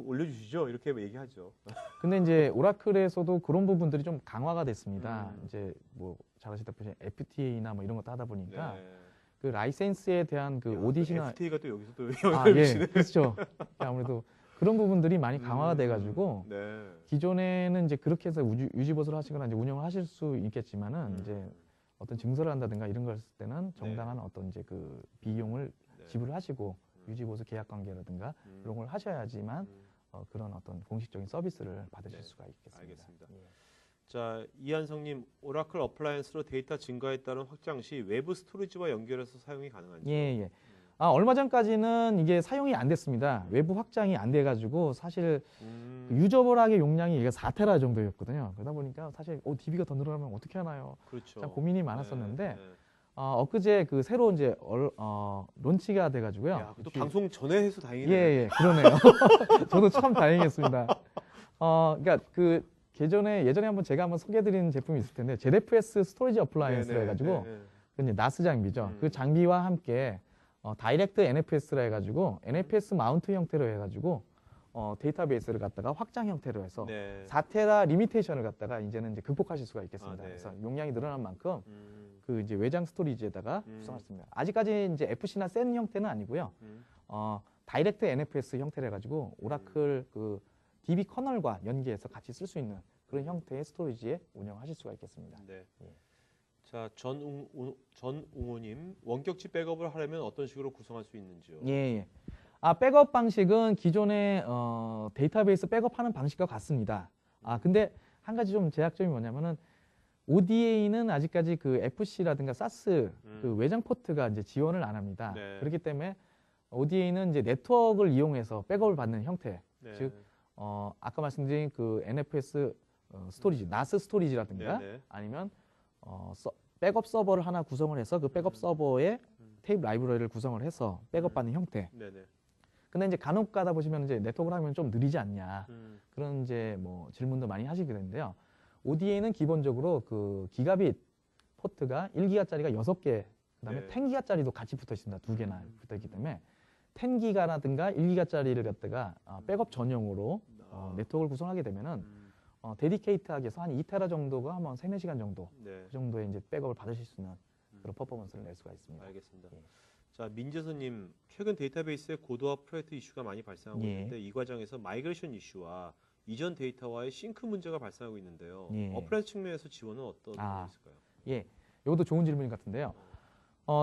올려주시죠. 이렇게 얘기하죠. 근데 이제 오라클에서도 그런 부분들이 좀 강화가 됐습니다. 이제 뭐 잘 아시다시피 FTA나 뭐 이런 것도 하다 보니까 네. 그 라이센스에 대한 그 오디시나 FTA가 또 여기서 또 영향을 미치네. 그렇죠. 아무래도 그런 부분들이 많이 강화가 돼가지고 네. 기존에는 이제 그렇게 해서 유지보수를 하시거나 이제 운영을 하실 수 있겠지만은 이제 어떤 증설을 한다든가 이런 걸 했을 때는 정당한 어떤 이제 그 비용을 지불을 하시고 유지보수 계약 관계라든가 이런 걸 하셔야지만 그런 어떤 공식적인 서비스를 받으실 수가 있겠습니다. 알겠습니다. 예. 자, 이한성님, 오라클 어플라이언스로 데이터 증가에 따른 확장 시 외부 스토리지와 연결해서 사용이 가능한지? 예. 얼마 전까지는 이게 사용이 안 됐습니다. 외부 확장이 안 돼가지고 사실 유저블하게 용량이 이게 4테라 정도였거든요. 그러다 보니까 사실 DB가 더 늘어나면 어떻게 하나요? 그렇죠. 참 고민이 많았었는데 네. 엊그제 그 새로 이제 론치가 돼가지고요. 야, 또 방송 전에 해서 다행이네요. 예, 그러네요. 저도 참 다행이었습니다. 그러니까 그 예전에 한번 제가 한번 소개해드린 제품이 있을 텐데 ZFS 스토리지 어플라이언스라 해가지고 그 이제 나스 장비죠. 그 장비와 함께 다이렉트 NFS라 해가지고 NFS 마운트 형태로 해가지고 데이터베이스를 갖다가 확장 형태로 해서 4테라 리미테이션을 갖다가 이제는 이제 극복하실 수가 있겠습니다. 그래서 용량이 늘어난 만큼 그 이제 외장 스토리지에다가 구성했습니다. 아직까지 이제 FC나 센 형태는 아니고요. 다이렉트 NFS 형태로 해가지고 오라클 그 DB 커널과 연계해서 같이 쓸 수 있는 그런 형태의 스토리지에 운영하실 수가 있겠습니다. 네. 예. 자, 전웅호님, 원격지 백업을 하려면 어떤 식으로 구성할 수 있는지요? 예. 백업 방식은 기존의 데이터베이스 백업하는 방식과 같습니다. 근데 한 가지 좀 제약점이 뭐냐면은 ODA는 아직까지 그 FC라든가 SAS 그 외장 포트가 이제 지원을 안 합니다. 네. 그렇기 때문에 ODA는 이제 네트워크를 이용해서 백업을 받는 형태, 네. 즉 아까 말씀드린 그 NFS 스토리지, NAS 스토리지라든가 아니면 백업 서버를 하나 구성을 해서 그 백업 서버에 테이프 라이브러리를 구성을 해서 백업 받는 형태. 네네. 근데 이제 간혹 가다 보시면 이제 네트워크를 하면 좀 느리지 않냐. 그런 이제 뭐 질문도 많이 하시게 되는데요. ODA는 기본적으로 그 기가빗 포트가 1기가짜리가 6개, 그다음에 네. 10기가짜리도 같이 붙어 있습니다. 2개나 붙어 있기 때문에 10기가라든가 1기가짜리를 갖다가 백업 전용으로 네트워크를 구성하게 되면은 데디케이트하게 해서 한 2테라 정도가 한 3, 4시간 정도 네. 그 정도의 이제 백업을 받으실 수 있는 그런 퍼포먼스를 낼 수가 있습니다. 알겠습니다. 예. 자, 민재선님, 최근 데이터베이스에 고도화 프로젝트 이슈가 많이 발생하고 예. 있는데 이 과정에서 마이그레이션 이슈와 이전 데이터와의 싱크 문제가 발생하고 있는데요. 예. 어플라이언스 측면에서 지원은 어떤 부분이 있을까요? 예, 이것도 좋은 질문 같은데요.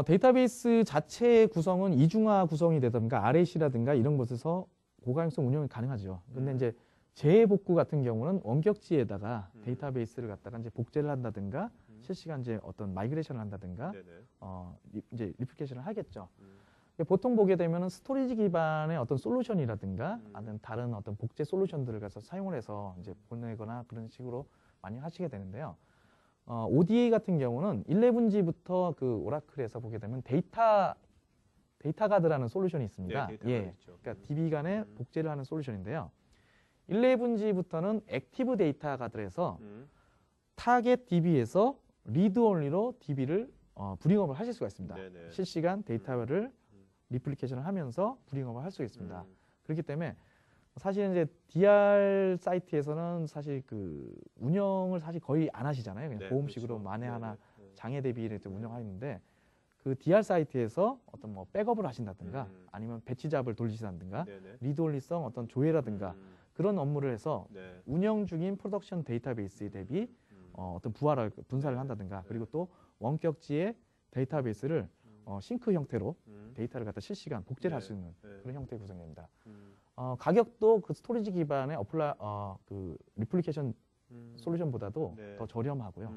데이터베이스 자체의 구성은 이중화 구성이 되든가 RAC라든가 이런 곳에서 고가용성 운영이 가능하죠. 근데 이제 재복구 같은 경우는 원격지에다가 데이터베이스를 갖다가 이제 복제를 한다든가 실시간 이제 어떤 마이그레이션을 한다든가 네네. 이제 리플리케이션을 하겠죠. 보통 보게 되면은 스토리지 기반의 어떤 솔루션이라든가 아니면 다른 어떤 복제 솔루션들을 가서 사용을 해서 이제 보내거나 그런 식으로 많이 하시게 되는데요. ODA 같은 경우는 11G부터 그 오라클에서 보게 되면 데이터 가드라는 솔루션이 있습니다. 네, 데이터 예, 가드 있죠. 그러니까 DB 간에 복제를 하는 솔루션인데요. 11G부터는 액티브 데이터 가드를 해서 타겟 DB에서 리드 온리로 DB를 브링업을 하실 수가 있습니다. 네네. 실시간 데이터를 리플리케이션을 하면서 브링업을 할 수가 있습니다. 그렇기 때문에 사실 이제 DR 사이트에서는 사실 그 운영을 사실 거의 안 하시잖아요. 그냥 네, 보험식으로 그렇죠. 만에 하나 네네. 장애 대비를 운영하는데 그 DR 사이트에서 어떤 뭐 백업을 하신다든가 아니면 배치 잡을 돌리신다든가 네네. 리드 온리성 어떤 조회라든가 그런 업무를 해서 네. 운영 중인 프로덕션 데이터베이스에 대비 어떤 부활을 분사를 한다든가 그리고 또 원격지의 데이터베이스를 싱크 형태로 데이터를 갖다 실시간 복제를 할 수 있는 그런 형태의 구성입니다. 가격도 그 스토리지 기반의 그 리플리케이션 솔루션보다도 네. 더 저렴하고요.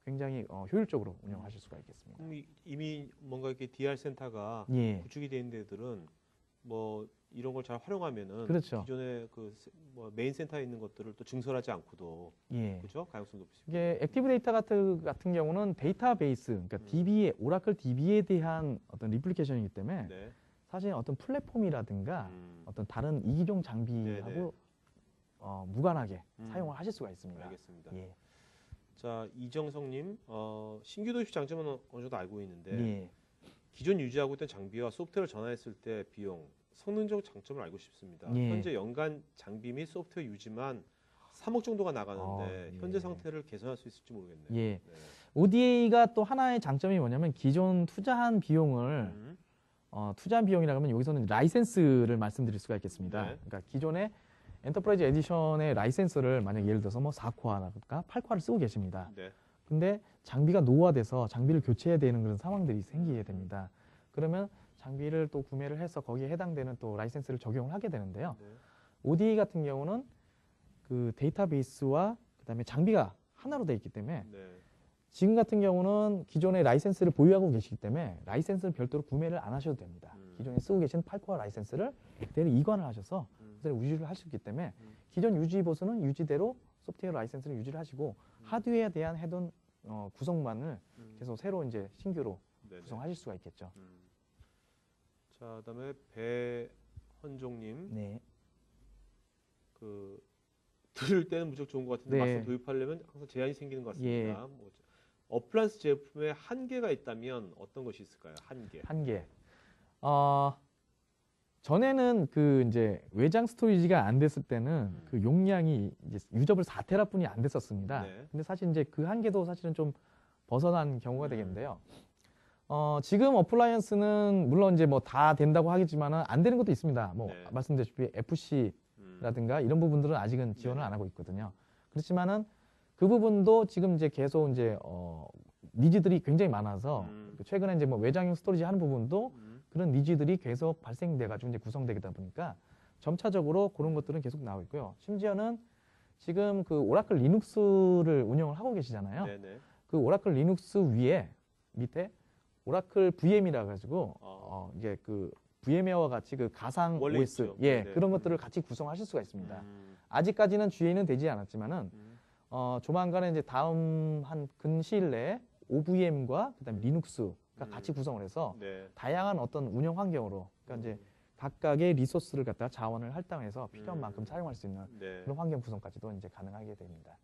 굉장히 효율적으로 운영하실 수가 있겠습니다. 그럼 이미 뭔가 이렇게 DR 센터가 예, 구축이 된 데들은 뭐 이런 걸 잘 활용하면은 그렇죠. 기존의 그 뭐 메인 센터에 있는 것들을 또 증설하지 않고도 예. 그렇죠? 가용성 높일 수 있고. 이게 액티브 데이터 같은 경우는 데이터베이스, 그러니까 DB에 오라클 DB에 대한 어떤 리플리케이션이기 때문에 네. 사실 어떤 플랫폼이라든가 음, 어떤 다른 이기종 네네. 장비하고 무관하게 사용을 하실 수가 있습니다. 알겠습니다. 예. 자, 이정성님, 신규 도입 장점은 어느 정도 알고 있는데 예. 기존 유지하고 있던 장비와 소프트웨어를 전환했을 때 비용, 성능적 장점을 알고 싶습니다. 예. 현재 연간 장비 및 소프트웨어 유지만 3억 정도가 나가는데 예. 현재 상태를 개선할 수 있을지 모르겠네요. 예. 네. ODA가 또 하나의 장점이 뭐냐면 기존 투자한 비용을 투자한 비용이라고 하면 여기서는 라이센스를 말씀드릴 수가 있겠습니다. 네. 그러니까 기존의 엔터프라이즈 에디션의 라이센스를 만약 예를 들어서 뭐 4코어라든가 8코어를 쓰고 계십니다. 네. 근데 장비가 노후화돼서 장비를 교체해야 되는 그런 상황들이 생기게 됩니다. 그러면 장비를 또 구매를 해서 거기에 해당되는 또 라이센스를 적용을 하게 되는데요. 네. ODA 같은 경우는 그 데이터베이스와 그다음에 장비가 하나로 되어 있기 때문에 네. 지금 같은 경우는 기존의 라이센스를 보유하고 계시기 때문에 라이센스를 별도로 구매를 안 하셔도 됩니다. 기존에 쓰고 계신 8코어 라이센스를 그대로 이관을 하셔서 그대로 유지를 할 수 있기 때문에 기존 유지 보수는 유지대로 소프트웨어 라이센스를 유지를 하시고 하드웨어에 대한 해둔 구성만을 계속 새로 이제 신규로 네네. 구성하실 수가 있겠죠. 자, 그다음에 배헌종님, 네. 그 들을 때는 무척 좋은 것 같은데 네. 막상 도입하려면 항상 제한이 생기는 것 같습니다. 예. 뭐, 어플라이언스 제품에 한계가 있다면 어떤 것이 있을까요? 한계. 한계. 전에는 그 이제 외장 스토리지가 안 됐을 때는 그 용량이 이제 유저블 4테라뿐이 안 됐었습니다. 네. 근데 사실 이제 그 한계도 사실은 좀 벗어난 경우가 되겠는데요. 지금 어플라이언스는 물론 이제 뭐 다 된다고 하겠지만은 안 되는 것도 있습니다. 뭐 네. 말씀드렸다시피 FC라든가 이런 부분들은 아직은 지원을 네. 안 하고 있거든요. 그렇지만은 그 부분도 지금 이제 계속 이제 니즈들이 굉장히 많아서 최근에 이제 뭐 외장형 스토리지 하는 부분도 그런 니즈들이 계속 발생돼 가지고 이제 구성되다 보니까 점차적으로 그런 것들은 계속 나오고 있고요. 심지어는 지금 그 오라클 리눅스를 운영을 하고 계시잖아요. 네네. 그 오라클 리눅스 위에 밑에 오라클 VM이라 가지고 이게 그 VM웨어와 같이 그 가상 원래 OS 있죠. 예 네네. 그런 것들을 같이 구성하실 수가 있습니다. 아직까지는 GA는 되지 않았지만은 조만간에 이제 다음 한 근시일 내에 OVM과 그다음에 리눅스가 같이 구성을 해서 네. 다양한 어떤 운영 환경으로 그러니까 이제 각각의 리소스를 갖다가 자원을 할당해서 필요한 만큼 사용할 수 있는 네. 그런 환경 구성까지도 이제 가능하게 됩니다.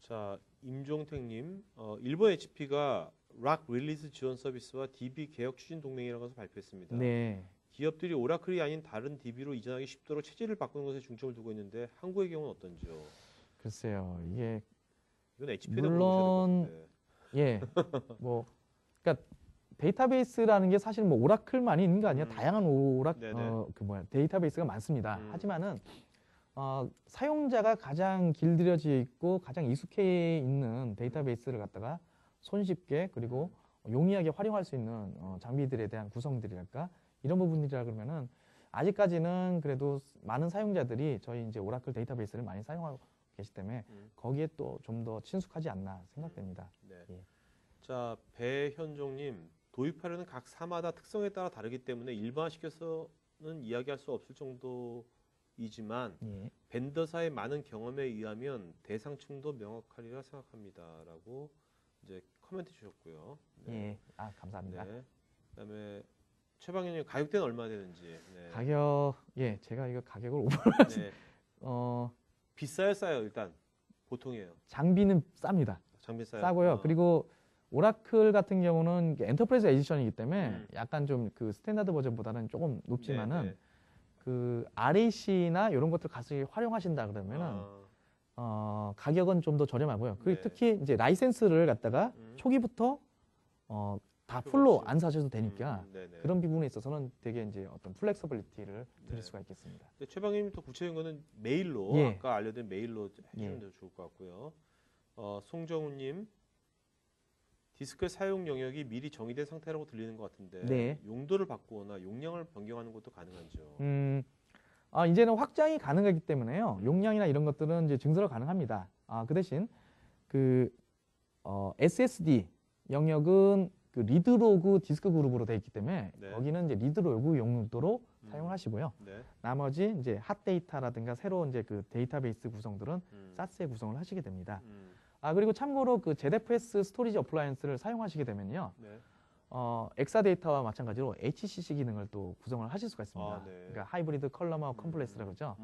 자, 임종택님, 일본 HP가 락 릴리즈 지원 서비스와 DB 개혁 추진 동맹이라는 것을 발표했습니다. 네. 기업들이 오라클이 아닌 다른 DB로 이전하기 쉽도록 체질을 바꾸는 것에 중점을 두고 있는데 한국의 경우는 어떤지요? 글쎄요. 이게 이건 HP도 물론 예. 뭐 그러니까 데이터베이스라는 게 사실 뭐 오라클만이 있는 게 아니라 다양한 네네. 데이터베이스가 많습니다. 음. 하지만은 사용자가 가장 길들여져 있고 가장 익숙해 있는 데이터베이스를 갖다가 손쉽게 그리고 용이하게 활용할 수 있는 장비들에 대한 구성들이랄까 이런 부분이라 그러면은 아직까지는 그래도 많은 사용자들이 저희 이제 오라클 데이터베이스를 많이 사용하고 계시기 때문에 거기에 또 좀 더 친숙하지 않나 생각됩니다. 네. 예. 자, 배현종님, 도입하려는 각 사마다 특성에 따라 다르기 때문에 일반화시켜서는 이야기할 수 없을 정도이지만 예. 벤더사의 많은 경험에 의하면 대상층도 명확하리라 생각합니다라고 이제 코멘트 주셨고요. 예. 아, 감사합니다. 네. 그다음에 최방현님 가격대는 얼마 되는지. 네. 가격, 예, 제가 이거 가격을 네. 비싸요, 싸요? 일단 보통이에요. 장비는 쌉니다. 장비 싸요. 싸고요. 그리고 오라클 같은 경우는 엔터프라이즈 에디션이기 때문에 약간 좀 그 스탠다드 버전보다는 조금 높지만은 네, 네. 그 RAC나 이런 것들 같이 활용하신다 그러면은 가격은 좀 더 저렴하고요. 그리고 네. 특히 이제 라이센스를 갖다가 초기부터 다 풀로 없이. 안 사셔도 되니까 네네. 그런 부분에 있어서는 되게 이제 어떤 플렉서빌리티를 드릴 네. 수가 있겠습니다. 최방님 더 구체적인 거는 메일로 예. 아까 알려드린 메일로 해주면 예. 더 좋을 것 같고요. 송정우님 디스크의 사용 영역이 미리 정의된 상태라고 들리는 것 같은데 네. 용도를 바꾸거나 용량을 변경하는 것도 가능한지요? 이제는 확장이 가능하기 때문에요. 용량이나 이런 것들은 이제 증설이 가능합니다. 그 대신 SSD 영역은 그 리드로그 디스크 그룹으로 되어 있기 때문에 네. 거기는 이제 리드로그 용도로 사용을 하시고요. 네. 나머지 이제 핫데이터라든가 새로 이제 그 데이터베이스 구성들은 사스에 구성을 하시게 됩니다. 그리고 참고로 그 ZFS 스토리지 어플라이언스를 사용하시게 되면요. 네. 엑사데이터와 마찬가지로 HCC 기능을 또 구성을 하실 수가 있습니다. 네. 그러니까 하이브리드 컬러머 컴플렉스라고 그러죠.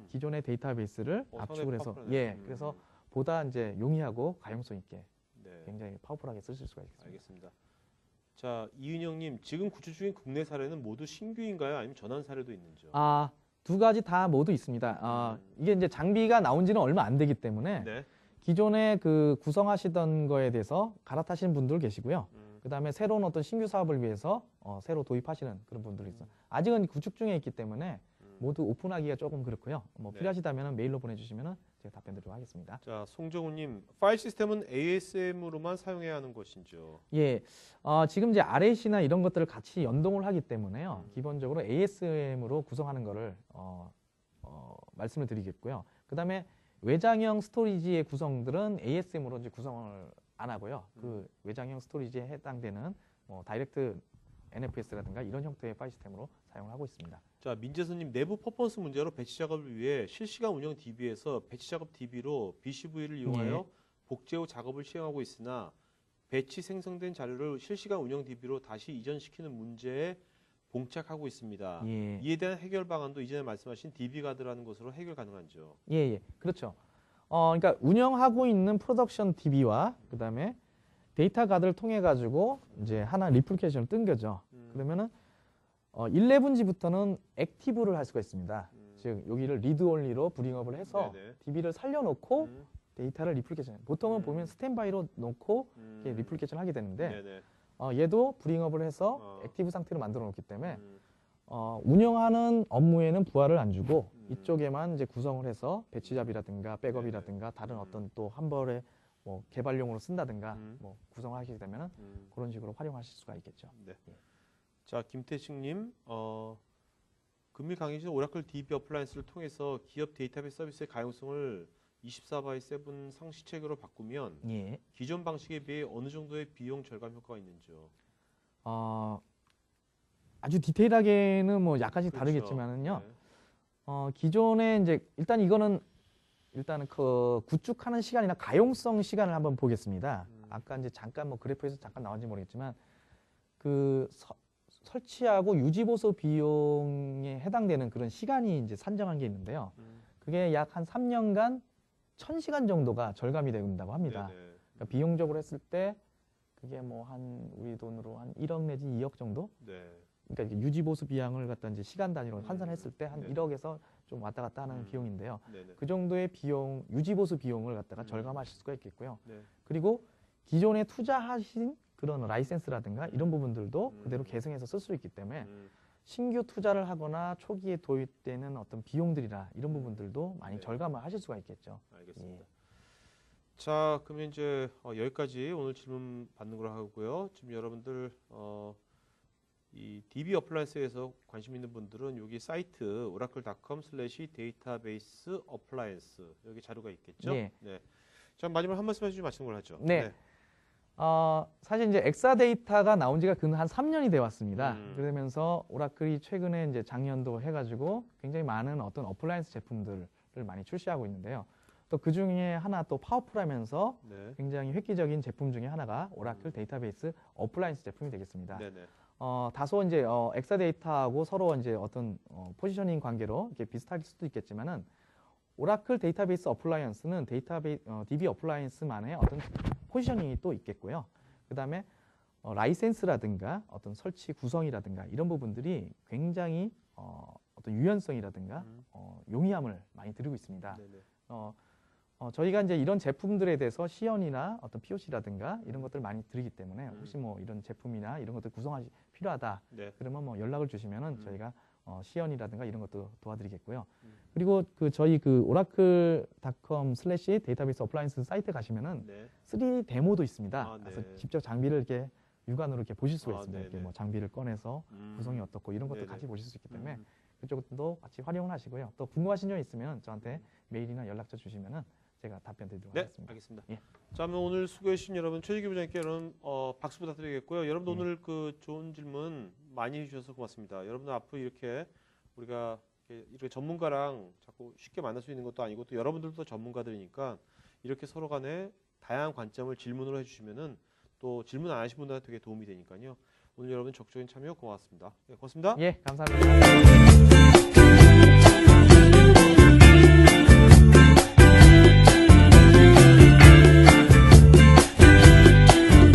기존의 데이터베이스를 상당히 압축을 해서 파워풀하네요. 그래서 보다 이제 용이하고 가용성 있게 네. 굉장히 파워풀하게 쓰실 수가 있습니다. 알겠습니다. 자, 이은영님 지금 구축 중인 국내 사례는 모두 신규인가요? 아니면 전환 사례도 있는지요? 두 가지 다 모두 있습니다. 이게 이제 장비가 나온 지는 얼마 안 되기 때문에 네. 기존에 그 구성하시던 거에 대해서 갈아타시는 분들 계시고요. 그다음에 새로운 어떤 신규 사업을 위해서 새로 도입하시는 그런 분들이 있어요. 아직은 구축 중에 있기 때문에 모두 오픈하기가 조금 그렇고요. 뭐 네. 필요하시다면 메일로 보내주시면 제가 답변 드리도록 하겠습니다. 자, 송정우님 파일 시스템은 ASM으로만 사용해야 하는 것인지요? 예, 지금 이제 RAC나 이런 것들을 같이 연동을 하기 때문에요. 기본적으로 ASM으로 구성하는 거를 말씀을 드리겠고요. 그다음에 외장형 스토리지의 구성들은 ASM으로 이제 구성을 안 하고요. 그 외장형 스토리지에 해당되는 다이렉트 NFS라든가 이런 형태의 파일 시스템으로 사용을 하고 있습니다. 자, 민재선님 내부 퍼포먼스 문제로 배치 작업을 위해 실시간 운영 DB에서 배치 작업 DB로 BCV를 이용하여 복제 후 작업을 시행하고 있으나 배치 생성된 자료를 실시간 운영 DB로 다시 이전시키는 문제에 봉착하고 있습니다. 예. 이에 대한 해결 방안도 이전에 말씀하신 DB 가드라는 것으로 해결 가능한지요? 예, 그렇죠. 그러니까 운영하고 있는 프로덕션 DB와 그다음에 데이터 가드를 통해 가지고 이제 하나 리플리케이션을 뜬 거죠. 그러면은 11G부터는 액티브를 할 수가 있습니다. 즉 여기를 리드 온리로 브링업을 해서 네네. DB를 살려놓고 데이터를 리플리케이션. 보통은 보면 스탠바이로 놓고 이렇게 리플리케이션을 하게 되는데 네네. 얘도 브링업을 해서 액티브 상태로 만들어 놓기 때문에 운영하는 업무에는 부하를 안 주고 이쪽에만 이제 구성을 해서 배치잡이라든가 백업이라든가 다른 어떤 또 한 벌에 뭐 개발용으로 쓴다든가 뭐 구성하시게 되면 그런 식으로 활용하실 수가 있겠죠. 네. 예. 자, 김태식님, 금일 강의 중 오라클 DB 어플라이언스를 통해서 기업 데이터베이스 서비스의 가용성을 24x7 상시 체계로 바꾸면 예. 기존 방식에 비해 어느 정도의 비용 절감 효과가 있는지요? 아주 디테일하게는 뭐 약간씩 그렇죠. 다르겠지만은요. 네. 기존에 이제 일단은 그 구축하는 시간이나 가용성 시간을 한번 보겠습니다. 아까 이제 잠깐 뭐 그래프에서 잠깐 나온지 모르겠지만 그 설치하고 유지 보수 비용에 해당되는 그런 시간이 이제 산정한 게 있는데요. 그게 약 한 3년간 1,000시간 정도가 절감이 된다고 합니다. 네네. 그러니까 비용적으로 했을 때 그게 뭐 한 우리 돈으로 한 1억 내지 2억 정도? 네. 그러니까 이게 유지 보수 비용을 갖다 이제 시간 단위로 환산했을 때 한 네네. 1억에서 좀 왔다 갔다 하는 비용인데요. 네네. 그 정도의 비용, 유지 보수 비용을 갖다가 절감하실 수가 있겠고요. 네. 그리고 기존에 투자하신 그런 라이센스라든가 이런 부분들도 그대로 계승해서 쓸 수 있기 때문에 신규 투자를 하거나 초기에 도입되는 어떤 비용들이나 이런 부분들도 많이 네. 절감을 하실 수가 있겠죠. 알겠습니다. 자, 그러면 이제 여기까지 오늘 질문 받는 걸로 하고요. 지금 여러분들 이 DB 어플라이언스에서 관심 있는 분들은 여기 사이트 oracle.com/데이터베이스 어플라이언스 여기 자료가 있겠죠? 네. 네. 자, 마지막 한 말씀 해주시면 마치는 걸로 하죠. 네. 사실 이제 엑사데이터가 나온 지가 근 한 3년이 되어 왔습니다. 음. 그러면서 오라클이 최근에 이제 작년도 해가지고 굉장히 많은 어떤 어플라이언스 제품들을 많이 출시하고 있는데요. 또 그 중에 하나 또 파워풀하면서 네. 굉장히 획기적인 제품 중에 하나가 오라클 데이터베이스 어플라이언스 제품이 되겠습니다. 네네. 다소 이제 엑사데이터하고 서로 이제 어떤 포지셔닝 관계로 이렇게 비슷할 수도 있겠지만은 오라클 데이터베이스 어플라이언스는 DB 어플라이언스만의 어떤 포지셔닝이 또 있겠고요. 그다음에 라이센스라든가 어떤 설치 구성이라든가 이런 부분들이 굉장히 어떤 유연성이라든가 용이함을 많이 드리고 있습니다. 네네. 저희가 이제 이런 제품들에 대해서 시연이나 어떤 POC라든가 이런 것들 많이 드리기 때문에 혹시 뭐 이런 제품이나 이런 것들 구성하시 필요하다 네. 그러면 뭐 연락을 주시면은 저희가 시연이라든가 이런 것도 도와드리겠고요. 그리고 저희 oracle.com/데이터베이스 어플라이언스 사이트 가시면은 네. 3D 데모도 있습니다. 아, 네. 그래서 직접 장비를 이렇게 육안으로 이렇게 보실 수가 아, 있습니다. 이렇게 네네. 뭐 장비를 꺼내서 구성이 어떻고 이런 것도 네네. 같이 보실 수 있기 때문에 그쪽도 같이 활용을 하시고요. 또 궁금하신 점 있으면 저한테 메일이나 연락처 주시면은 제가 답변 드리도록 네, 하겠습니다. 알겠습니다. 예. 자, 그러면 오늘 수고해 주신 여러분 최지기 부장님께 여러분 박수 부탁드리겠고요. 여러분도 네. 오늘 그 좋은 질문 많이 해주셔서 고맙습니다. 여러분들 앞으로 이렇게 우리가 이렇게 전문가랑 자꾸 쉽게 만날 수 있는 것도 아니고 또 여러분들도 전문가들이니까 이렇게 서로 간에 다양한 관점을 질문으로 해주시면은 또 질문 안 하신 분들한테 되게 도움이 되니까요. 오늘 여러분 적극적인 참여 고맙습니다. 네, 고맙습니다. 예, 감사합니다.